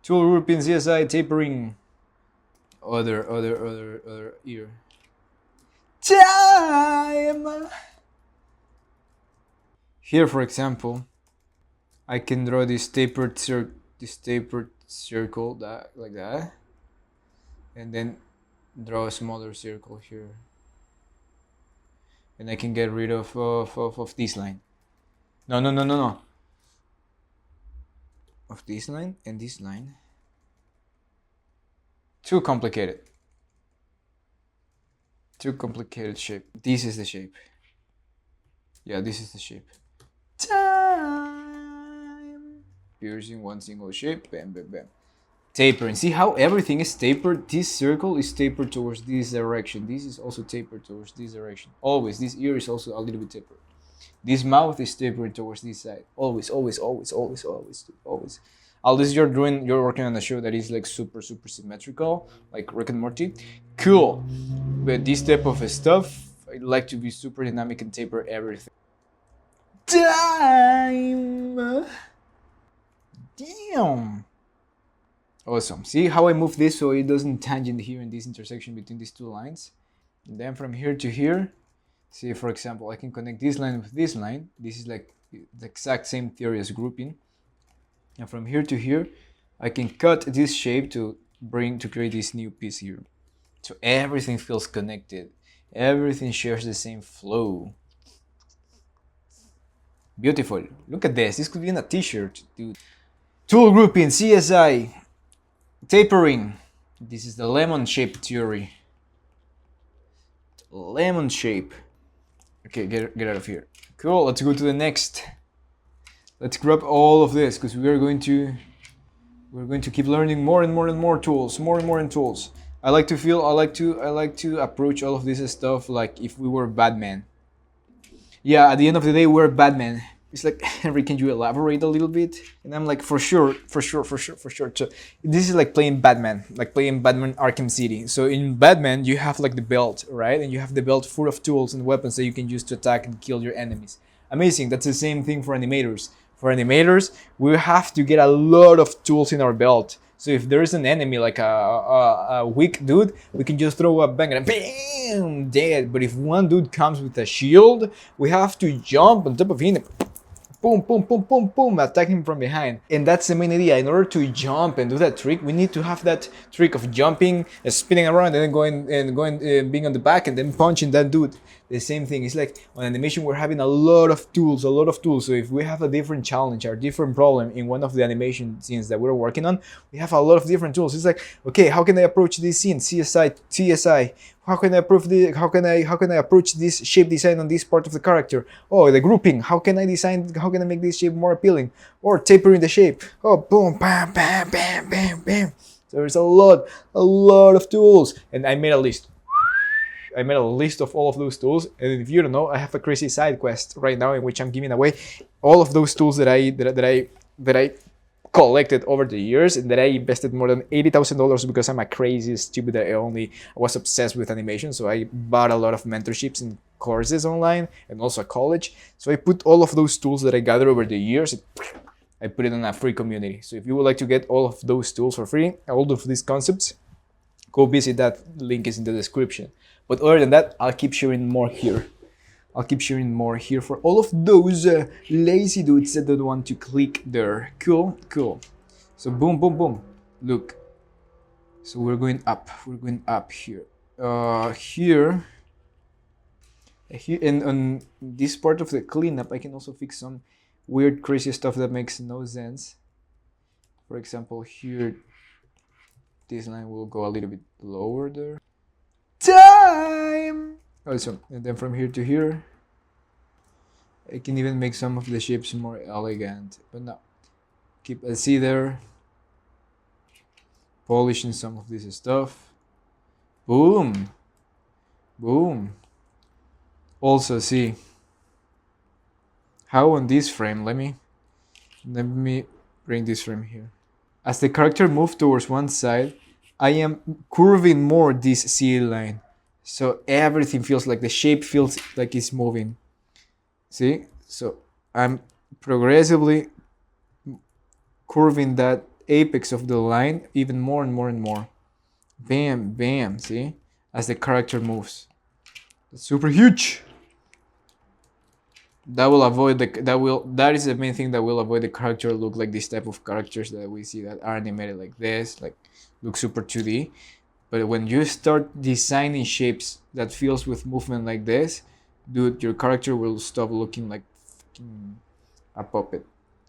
Tool grouping, CSI, tapering, other ear. Time! Here, for example, I can draw this tapered circle like that, and then draw a smaller circle here, and I can get rid of this line. No. of this line and this line. Too complicated. Too complicated shape. This is the shape. Yeah, this is the shape. Time. Piercing one single shape. Bam, bam, bam. Tapering. See how everything is tapered? This circle is tapered towards this direction. This is also tapered towards this direction. Always. This ear is also a little bit tapered. This mouth is tapered towards this side. Always, always, always, always, always, always. Unless you're working on a show that is like super, super symmetrical, like Rick and Morty. Cool. But this type of stuff, I like to be super dynamic and taper everything. Time. Damn. Awesome. See how I move this so it doesn't tangent here in this intersection between these two lines? And then from here to here, see, for example, I can connect this line with this line. This is like the exact same theory as grouping. And from here to here, I can cut this shape to create this new piece here. So everything feels connected. Everything shares the same flow. Beautiful. Look at this. This could be in a t-shirt, dude. Tool grouping, CSI. Tapering. This is the lemon shape theory. Lemon shape. Okay, get out of here. Cool, let's go to the next. Let's grab all of this because we're going to keep learning more and more and more tools, more and more tools. I like to approach all of this stuff like if we were Batman. Yeah, at the end of the day, we're Batman. It's like, Henry, can you elaborate a little bit? And I'm like, for sure. So this is like playing Batman Arkham City. So in Batman, you have like the belt, right? And you have the belt full of tools and weapons that you can use to attack and kill your enemies. Amazing. That's the same thing for animators. For animators, we have to get a lot of tools in our belt. So if there is an enemy like a weak dude, we can just throw a bang and bam, dead. But if one dude comes with a shield, we have to jump on top of him. Boom, boom, boom, boom, boom, attack him from behind. And that's the main idea. In order to jump and do that trick, we need to have that trick of jumping, spinning around, and then being on the back and then punching that dude. The same thing. It's like on animation, we're having a lot of tools. So if we have a different challenge or different problem in one of the animation scenes that we're working on, we have a lot of different tools. It's like, okay, how can I approach this scene? CSI. How can I approach this shape design on this part of the character? Oh, the grouping. How can I make this shape more appealing? Or tapering the shape. Oh, boom, bam, bam, bam, bam, bam. So there's a lot of tools, and I made a list. Of all of those tools, and if you don't know, I have a crazy side quest right now in which I'm giving away all of those tools that I collected over the years and that I invested more than $80,000 because I'm a crazy stupid. I was obsessed with animation, so I bought a lot of mentorships and courses online and also a college. So I put all of those tools that I gathered over the years, I put it in a free community. So if you would like to get all of those tools for free, all of these concepts, go visit that. Link is in the description. But other than that, I'll keep sharing more here. For all of those lazy dudes that don't want to click there. Cool. So boom, boom, boom. Look. So we're going up here. Here, and on this part of the cleanup, I can also fix some weird, crazy stuff that makes no sense. For example, here, this line will go a little bit lower there. Time! Awesome. And then from here to here, I can even make some of the shapes more elegant. But no. Keep a C there. Polishing some of this stuff. Boom! Also see how on this frame, let me bring this frame here. As the character moves towards one side, I am curving more this C line. So everything feels like the shape feels like it's moving. See? So I'm progressively curving that apex of the line even more and more. Bam, bam, see? As the character moves. That's super huge. That is the main thing that will avoid the character look like this type of characters that we see that are animated like this, like look super 2D. But when you start designing shapes that feels with movement like this, dude, your character will stop looking like a puppet.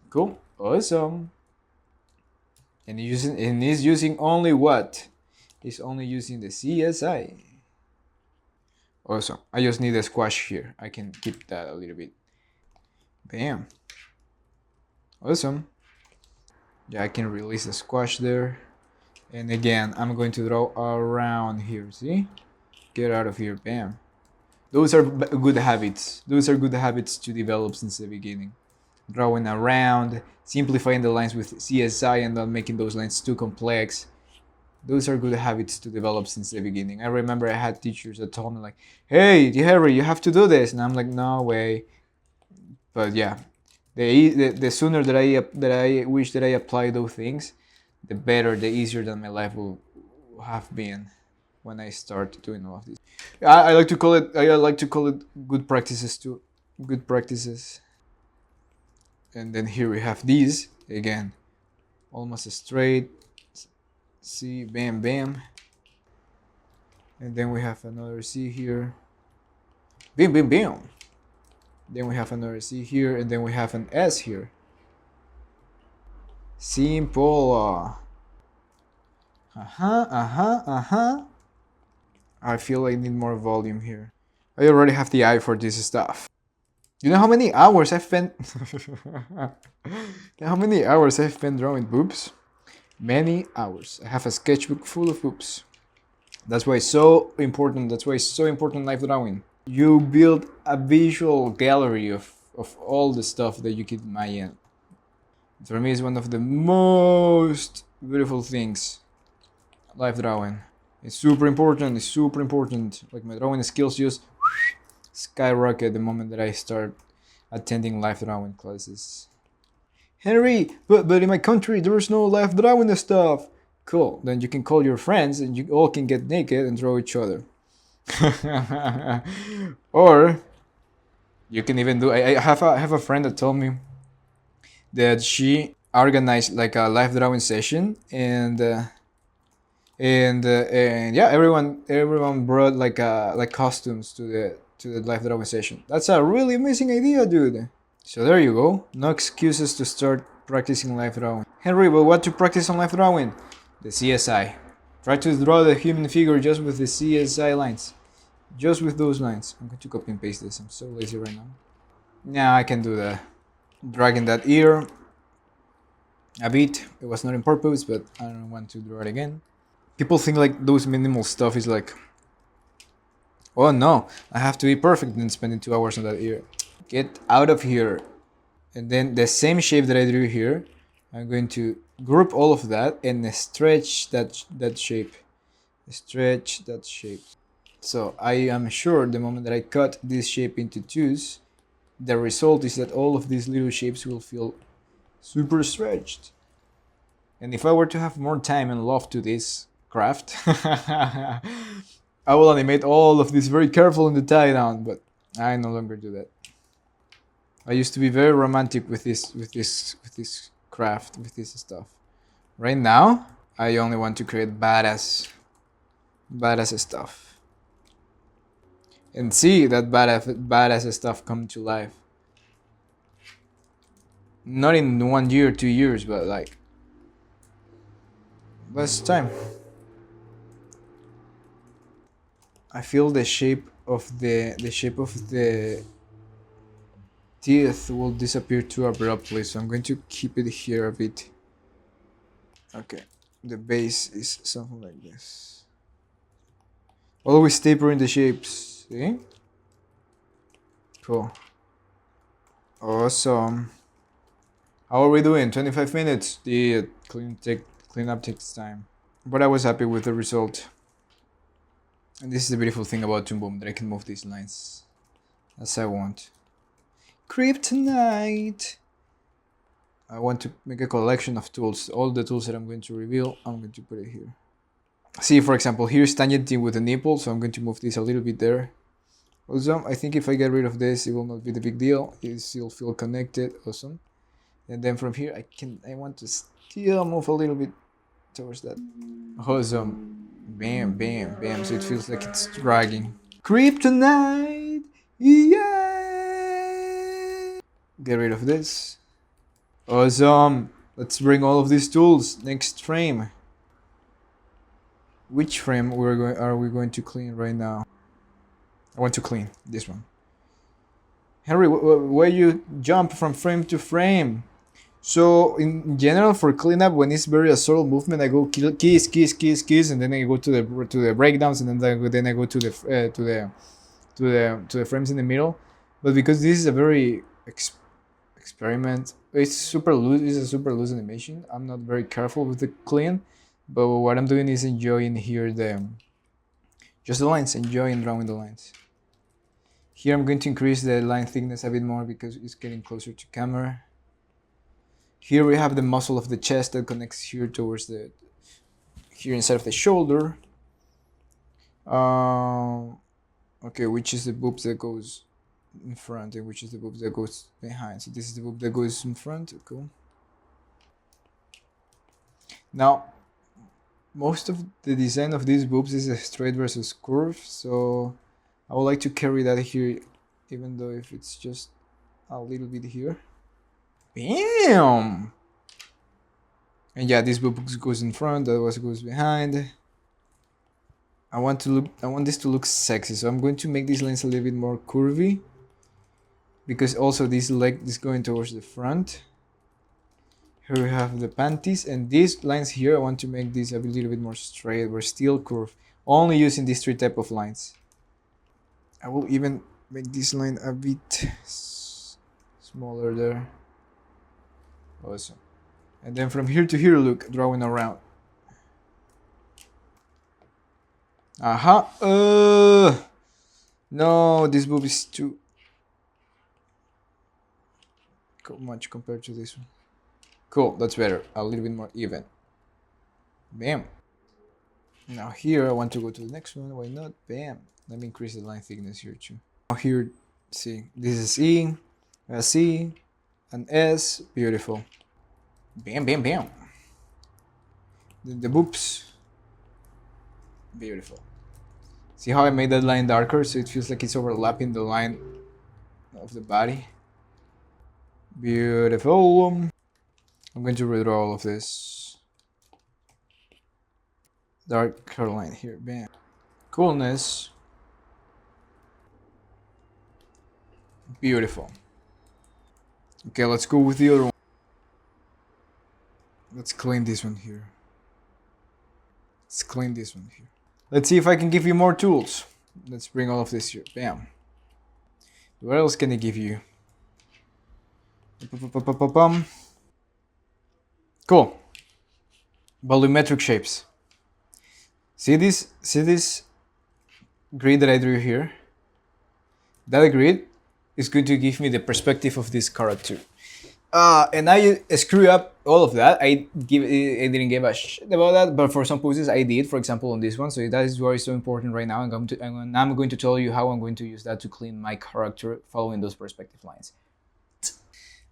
Cool, awesome. And he's using only what? He's only using the CSI. Awesome. I just need a squash here. I can keep that a little bit. Bam. Awesome. Yeah, I can release the squash there. And again, I'm going to draw around here. See? Get out of here. Bam. Those are good habits. Those are good habits to develop since the beginning. Drawing around, simplifying the lines with CSI and not making those lines too complex. Those are good habits to develop since the beginning. I remember I had teachers that told me like, "Hey, Harry, you have to do this," and I'm like, "No way." But yeah, the sooner that I wish that I apply those things, the better, the easier that my life will have been when I start doing all of this. I like to call it. I like to call it good practices too. Good practices. And then here we have these again, almost straight. C, bam, bam. And then we have another C here. Bam, bam, bam. Then we have another C here, and then we have an S here. Simple. I feel I need more volume here. I already have the eye for this stuff. You know how many hours I've spent? How many hours I've spent drawing boobs? Many hours. I have a sketchbook full of boobs. That's why it's so important. That's why it's so important life drawing. You build a visual gallery of all the stuff that you can imagine. For me, it's one of the most beautiful things. Life drawing. It's super important. It's super important. Like my drawing skills just skyrocket the moment that I start attending life drawing classes. Henry, but in my country there is no life drawing stuff. Cool. Then you can call your friends and you all can get naked and draw each other. Or you can even do. I have a friend that told me that she organized like a live drawing session and yeah, everyone brought like costumes to the live drawing session. That's a really amazing idea, dude. So there you go. No excuses to start practicing live drawing. Henry, but what to practice on live drawing? The CSI. Try to draw the human figure just with the CSI lines. Just with those lines. I'm going to copy and paste this. I'm so lazy right now. Now I can do the dragging that ear a bit. It was not on purpose, but I don't want to draw it again. People think like those minimal stuff is like, oh no, I have to be perfect and spending 2 hours on that ear. Get out of here. And then the same shape that I drew here, I'm going to group all of that and stretch that shape. Stretch that shape. So I am sure the moment that I cut this shape into twos, the result is that all of these little shapes will feel super stretched. And if I were to have more time and love to this craft, I will animate all of this very careful in the tie down, but I no longer do that. I used to be very romantic with this craft, with this stuff. Right now, I only want to create badass stuff. And see that badass stuff come to life. Not in 1 year, 2 years, but like less time. I feel the shape of the teeth will disappear too abruptly, so I'm going to keep it here a bit. Okay, the base is something like this. Always tapering the shapes. See? Cool. Awesome. How are we doing? 25 minutes. The cleanup takes time. But I was happy with the result. And this is the beautiful thing about Toon Boom, that I can move these lines as I want. Kryptonite! I want to make a collection of tools. All the tools that I'm going to reveal, I'm going to put it here. See, for example, here's tangenting with the nipple, so I'm going to move this a little bit there. Awesome. I think if I get rid of this, it will not be the big deal. It still feel connected. Awesome. And then from here, I want to still move a little bit towards that. Awesome. Bam, bam, bam. So it feels like it's dragging. Kryptonite! Yeah! Get rid of this. Awesome. Let's bring all of these tools. Next frame. Which frame are we going to clean right now? I want to clean this one. Henry, where you jump from frame to frame? So in general, for cleanup, when it's very a subtle movement, I go keys, and then I go to the breakdowns, and then I go to the frames in the middle. But because this is a very experiment, it's super loose. It's a super loose animation. I'm not very careful with the clean, but what I'm doing is enjoying here just the lines, enjoying drawing the lines. Here I'm going to increase the line thickness a bit more because it's getting closer to camera. Here we have the muscle of the chest that connects here towards here inside of the shoulder. Okay, which is the boob that goes in front and which is the boob that goes behind. So this is the boob that goes in front. Cool. Now, most of the design of these boobs is a straight versus curve, so I would like to carry that here, even though if it's just a little bit here. Bam! And yeah, this boob goes in front, that was goes behind. I want this to look sexy, so I'm going to make these lines a little bit more curvy, because also this leg is going towards the front. Here we have the panties, and these lines here, I want to make these a little bit more straight, but still curved, only using these three type of lines. I will even make this line a bit smaller there. Awesome. And then from here to here, look, drawing around. Aha. No, this boob is too much compared to this one. Cool, that's better. A little bit more even. Bam. Now here, I want to go to the next one. Why not? Bam. Let me increase the line thickness here too. Now here, see, this is E, a C, an S. Beautiful. Bam, bam, bam. Then the boobs. Beautiful. See how I made that line darker so it feels like it's overlapping the line of the body? Beautiful. I'm going to redraw all of this. Darker line here. Bam. Coolness. Beautiful. Okay, let's go with the other one. Let's clean this one here. Let's clean this one here. Let's see if I can give you more tools. Let's bring all of this here. Bam. What else can I give you? Cool. Volumetric shapes. See this grid that I drew here? That grid is going to give me the perspective of this character. And I screw up all of that. I didn't give a shit about that, but for some poses I did. For example, on this one. So that is why it's so important right now. I'm going to tell you how I'm going to use that to clean my character following those perspective lines.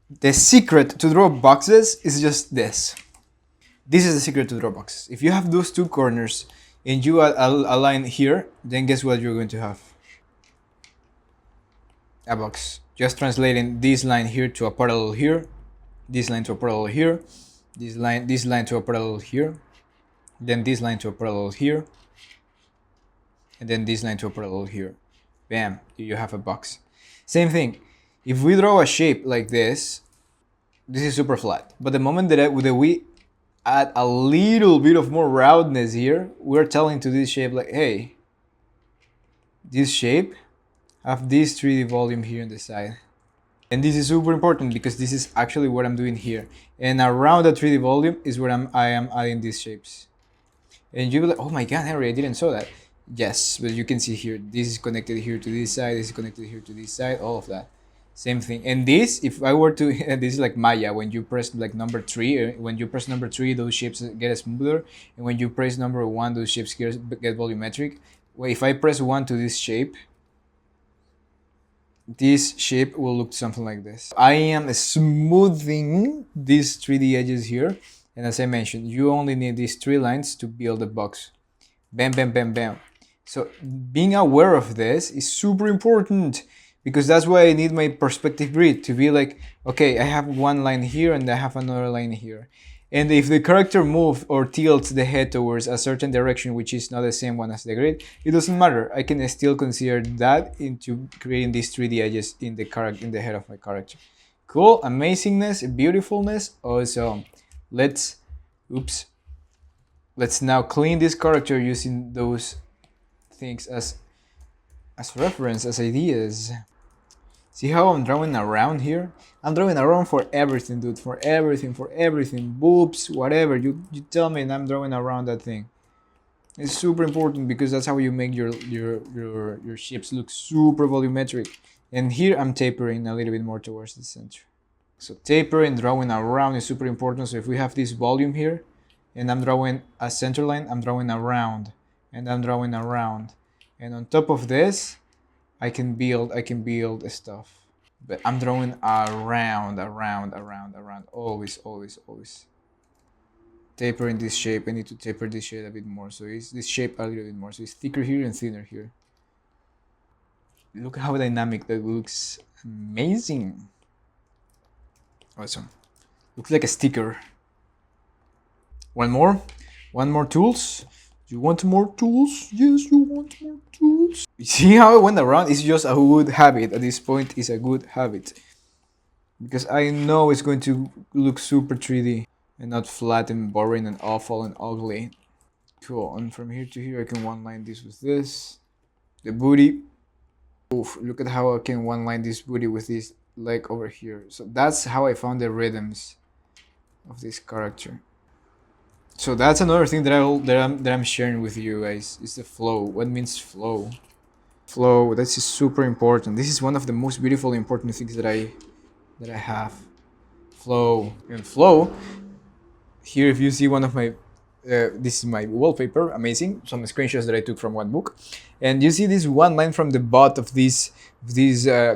The secret to draw boxes is just this. This is the secret to draw boxes. If you have those two corners and you add a line here, then guess what you're going to have? A box. Just translating this line here to a parallel here, this line to a parallel here, this line to a parallel here, then this line to a parallel here, and then this line to a parallel here. Bam, you have a box. Same thing. If we draw a shape like this is super flat. But the moment that we add a little bit of more roundness here, we're telling to this shape like, hey, this shape have this 3D volume here on the side. And this is super important because this is actually what I'm doing here. And around the 3D volume is where I am adding these shapes. And you'll be like, oh my god, Henry, I didn't saw that. Yes, but you can see here, this is connected here to this side, this is connected here to this side, all of that. Same thing. And this, if I were to, this is like Maya, when you press like number 3, when you press number 3, those shapes get smoother. And when you press number 1, those shapes get volumetric. Well, if I press 1 to this shape will look something like this. I am smoothing these 3D edges here. And as I mentioned, you only need these 3 lines to build a box. Bam, bam, bam, bam. So being aware of this is super important because that's why I need my perspective grid to be like, okay, I have one line here and I have another line here. And if the character moves or tilts the head towards a certain direction, which is not the same one as the grid, it doesn't matter. I can still consider that into creating these 3D edges in the character, in the head of my character. Cool, amazingness, beautifulness. Awesome. Let's, oops. Let's now clean this character using those things as reference, as ideas. See how I'm drawing around here? I'm drawing around for everything, dude. For everything, for everything. Boobs, whatever. You tell me and I'm drawing around that thing. It's super important because that's how you make your shapes look super volumetric. And here I'm tapering a little bit more towards the center. So tapering, drawing around is super important. So if we have this volume here, and I'm drawing a center line, I'm drawing around, and I'm drawing around. And on top of this, I can build stuff. But I'm drawing around, always, always, always. Tapering this shape, I need to taper this shape a bit more. So it's this shape a little bit more. So it's thicker here and thinner here. Look how dynamic that looks. Amazing. Awesome. Looks like a sticker. One more tools. You want more tools? Yes, you want more tools. You see how it went around? It's just a good habit. At this point, it's a good habit. Because I know it's going to look super 3D and not flat and boring and awful and ugly. Cool, and from here to here I can one line this with this. The booty. Oof, look at how I can one line this booty with this leg over here. So that's how I found the rhythms of this character. So that's another thing that I'm sharing with you guys is the flow. What means flow? Flow. This is super important. This is one of the most beautiful, important things that I have. Flow and flow. Here, if you see one of my, this is my wallpaper. Amazing. Some screenshots that I took from one book, and you see this one line from the butt of this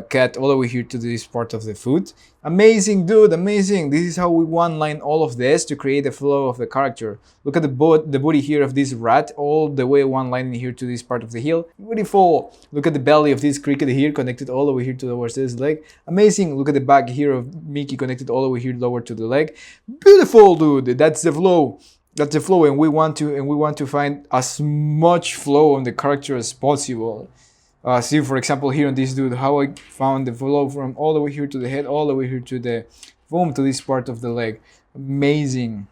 cat all the way here to this part of the foot. Amazing, dude, amazing. This is how we one line all of this to create the flow of the character. Look at the body here of this rat, all the way one line here to this part of the heel. Beautiful. Look at the belly of this cricket here, connected all the way here towards this leg. Amazing. Look at the back here of Mickey, connected all the way here lower to the leg. Beautiful, dude. That's the flow. That's the flow, and we want to find as much flow on the character as possible. See, for example, here on this dude, how I found the flow from all the way here to the head, all the way here to the boom to this part of the leg. Amazing.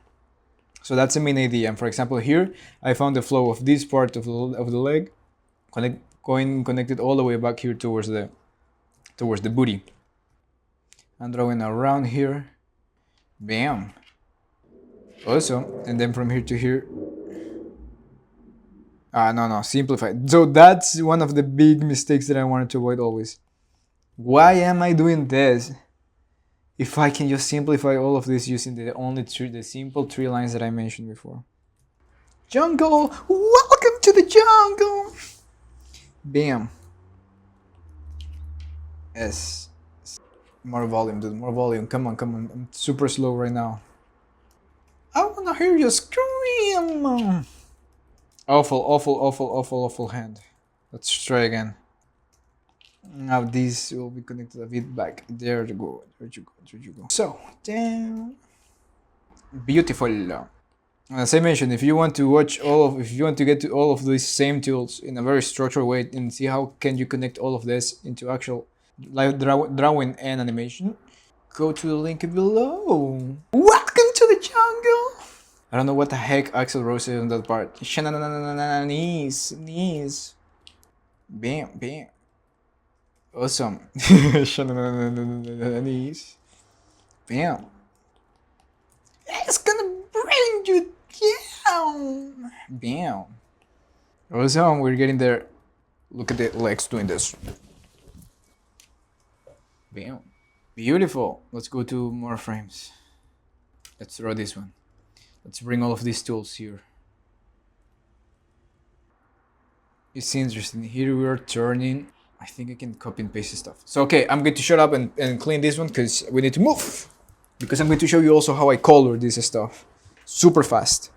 So that's the main idea. And for example, here I found the flow of this part of the leg, connected all the way back here towards the booty. I'm drawing around here. Bam. Awesome. And then from here to here. No, simplify. So that's one of the big mistakes that I wanted to avoid always. Why am I doing this? If I can just simplify all of this using the simple 3 lines that I mentioned before. Jungle! Welcome to the jungle! Bam. Yes. More volume, dude. More volume. Come on. I'm super slow right now. I wanna hear you scream! Awful hand. Let's try again. Now these will be connected a bit back. There you go. So, down. Beautiful. As I mentioned, if you want to get to all of these same tools in a very structured way and see how can you connect all of this into actual live drawing and animation, go to the link below. Welcome to the jungle. I don't know what the heck Axel Rose said on that part. Knees. Bam. Awesome. Knees. Bam. It's gonna bring you down. Bam. Awesome, we're getting there. Look at the legs doing this. Bam. Beautiful. Let's go to more frames. Let's draw this one. Let's bring all of these tools here. It's interesting. Here we are turning. I think I can copy and paste stuff. So, okay, I'm going to shut up and clean this one because we need to move. Because I'm going to show you also how I color this stuff. Super fast.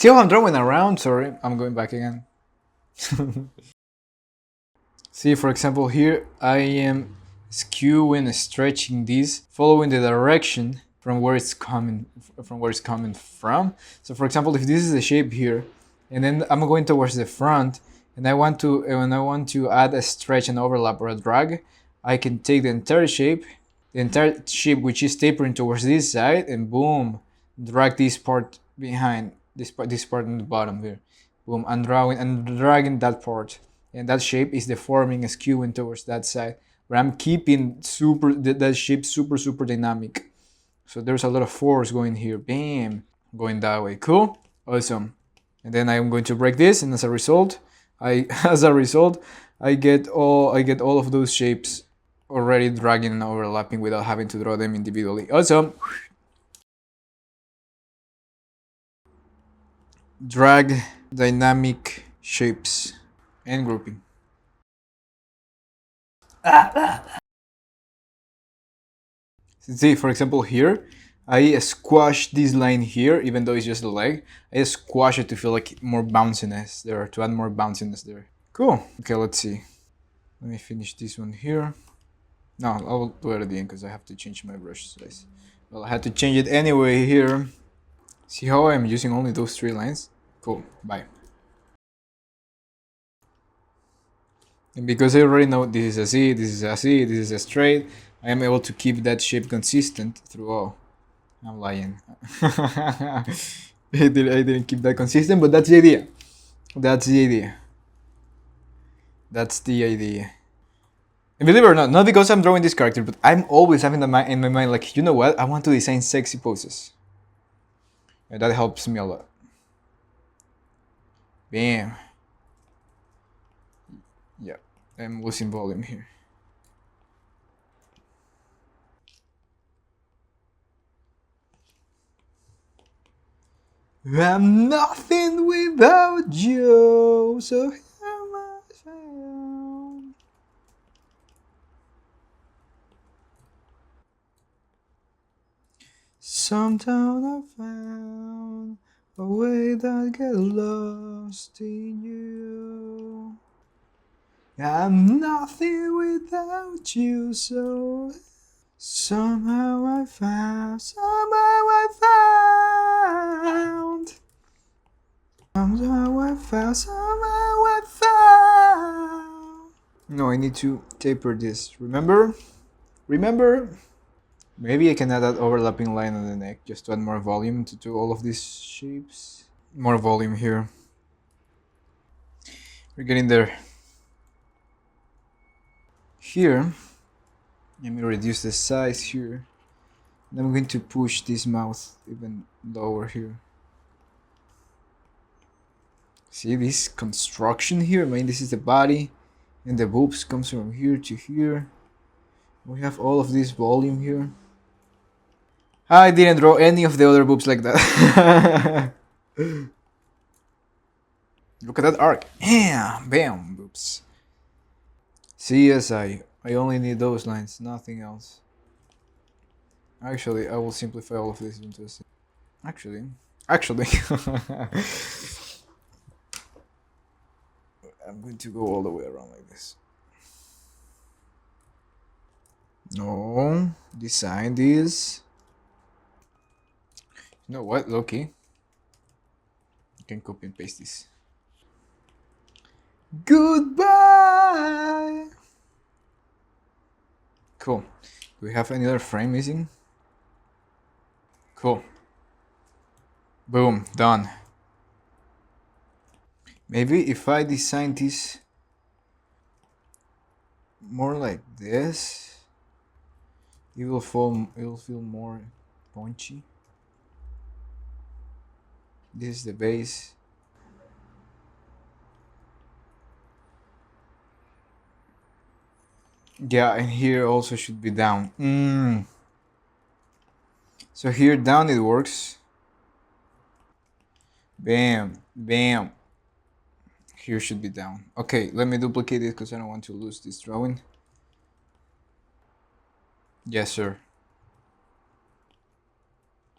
See how I'm drawing around? Sorry, I'm going back again. See, for example, here I am skewing, stretching this, following the direction from where it's coming from. So, for example, if this is the shape here, and then I'm going towards the front, and I want to when I want to add a stretch and overlap or a drag, I can take the entire shape which is tapering towards this side, and boom, drag this part behind this part on the bottom here. Boom, and dragging that part, and that shape is deforming, skewing towards that side, where I'm keeping that shape super dynamic. So there's a lot of force going here. Bam, going that way. Cool, awesome. And then I'm going to break this, and as a result, I get all of those shapes already dragging and overlapping without having to draw them individually. Awesome. Drag dynamic shapes and grouping. See, for example, here, I squash this line here, even though it's just a leg. I squash it to feel like more bounciness there, to add more bounciness there. Cool. Okay, let's see. Let me finish this one here. No, I'll do it at the end because I have to change my brush size. Well, I had to change it anyway here. See how I'm using only those 3 lines? Cool, bye. And because I already know this is a Z, this is a Z, this is a straight, I am able to keep that shape consistent through all. I'm lying. I didn't keep that consistent, but that's the idea. That's the idea. That's the idea. And believe it or not, not because I'm drawing this character, but I'm always having in my mind, like, you know what? I want to design sexy poses. And that helps me a lot. Bam. Yeah, I'm losing volume here. I'm nothing without you, so how much I am. Sometime I found a way that get lost in you. I'm nothing without you, so somehow I found, somehow I found. Somehow I found, somehow I found. No, I need to taper this. Remember? Remember? Maybe I can add that overlapping line on the neck just to add more volume to all of these shapes. More volume here. We're getting there. Here, let me reduce the size here. And I'm going to push this mouth even lower here. See this construction here? I mean, this is the body, and the boobs comes from here to here. We have all of this volume here. I didn't draw any of the other boobs like that. Look at that arc. Yeah, bam, boobs. See, yes, I only need those lines, nothing else. Actually, I will simplify all of this into a... Actually, I'm going to go all the way around like this. No, design this. You know what, Loki? You can copy and paste this. Goodbye! Cool. Do we have any other frame missing? Cool. Boom, done. Maybe if I design this more like this, it will feel more punchy. This is the base. Yeah, and here also should be down. So here down it works. Bam, bam. Here should be down. Okay, let me duplicate it because I don't want to lose this drawing. Yes, sir.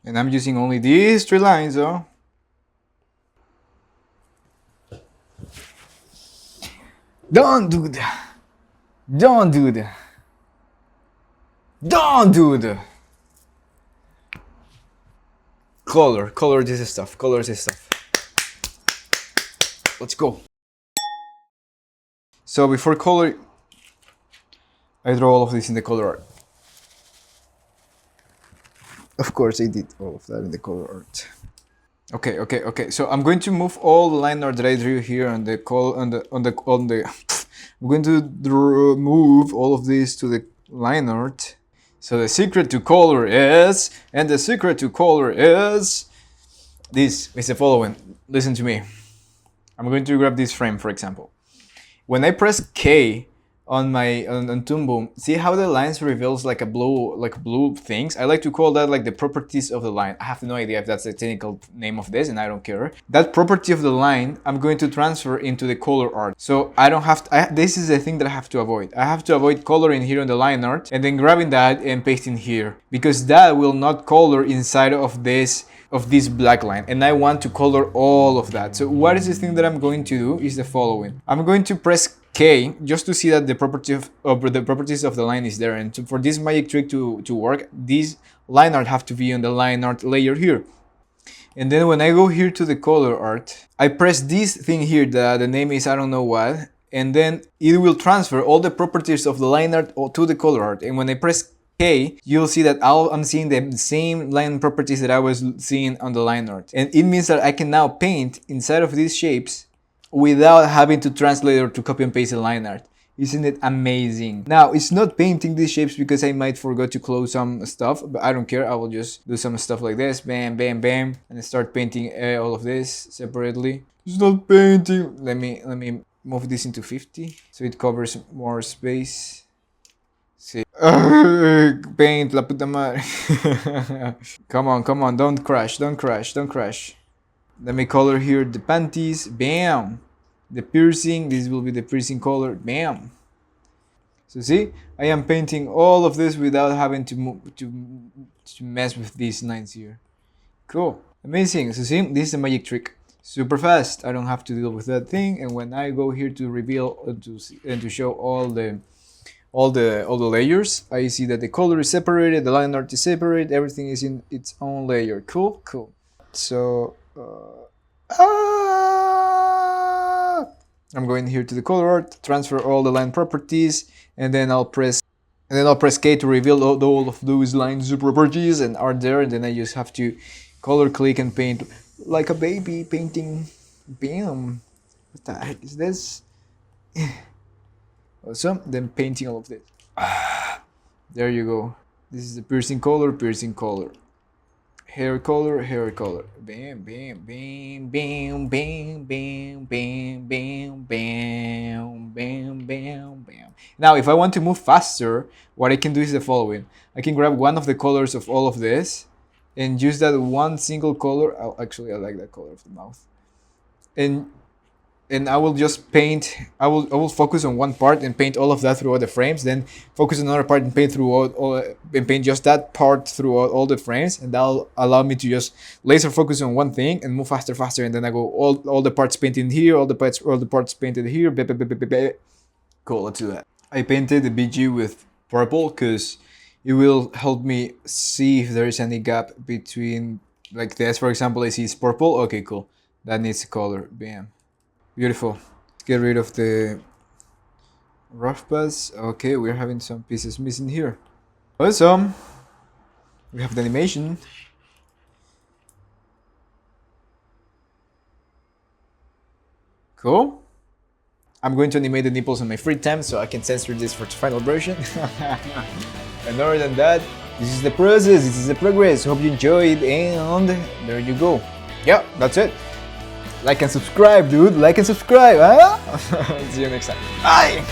And I'm using only these 3 lines, though. Don't do that. Don't do that. Don't do that. Color this stuff. Color this stuff. Let's go. So before color, I draw all of this in the color art. Of course, I did all of that in the color art. Okay. So I'm going to move all the line art that I drew here on the I'm going to move all of this to the line art. So the secret to color is, this is the following. Listen to me. I'm going to grab this frame, for example. When I press K on my on Toon Boom, see how the lines reveals like blue things? I like to call that like the properties of the line. I have no idea if that's the technical name of this, and I don't care. That property of the line, I'm going to transfer into the color art. So I don't have to, this is the thing that I have to avoid. I have to avoid coloring here on the line art and then grabbing that and pasting here, because that will not color inside of this black line, and I want to color all of that. So what is the thing that I'm going to do is the following. I'm going to press K just to see that the properties of the line is there, and for this magic trick to work, these line art have to be on the line art layer here. And then when I go here to the color art, I press this thing here, the name is I don't know what, and then it will transfer all the properties of the line art to the color art. And when I press K, you'll see that I'm seeing the same line properties that I was seeing on the line art. And it means that I can now paint inside of these shapes without having to translate or to copy and paste the line art. Isn't it amazing? Now, it's not painting these shapes because I might forget to close some stuff, but I don't care. I will just do some stuff like this, bam, bam, bam, and start painting all of this separately. It's not painting. Let me move this into 50 so it covers more space. See. Paint, la puta madre. Come on, don't crash. Let me color here the panties, bam. The piercing, this will be the piercing color, bam. So see, I am painting all of this without having to mess with these lines here. Cool, amazing. So see, this is a magic trick. Super fast. I don't have to deal with that thing. And when I go here to reveal and to show all the layers, I see that the color is separated, the line art is separated, everything is in its own layer. Cool. So I'm going here to the color art, transfer all the line properties, and then I'll press K to reveal all of those lines properties and are there, and then I just have to color click and paint like a baby painting. Bam. What the heck is this? Awesome. Then painting all of this. There you go. This is the piercing color. Hair color. Bam, bam, bam, bam, bam, bam, bam, bam, bam, bam, bam, bam. Now, if I want to move faster, what I can do is the following. I can grab one of the colors of all of this and use that one single color. Actually, I like that color of the mouth. And I will just paint, I will focus on one part and paint all of that throughout the frames, then focus on another part and paint paint just that part throughout all the frames, and that'll allow me to just laser focus on one thing and move faster, and then I go all the parts painted here, all the parts painted here. Cool, let's do that. I painted the BG with purple because it will help me see if there is any gap between, like this, for example, I see it's purple. Okay, cool. That needs a color. Bam. Beautiful. Let's get rid of the rough pads. Okay, we're having some pieces missing here. Awesome. We have the animation. Cool. I'm going to animate the nipples on my free time so I can censor this for the final version. And other than that, this is the process, this is the progress. Hope you enjoyed, and there you go. Yeah, that's it. Like and subscribe, dude. Like and subscribe, huh? See you next time. Bye!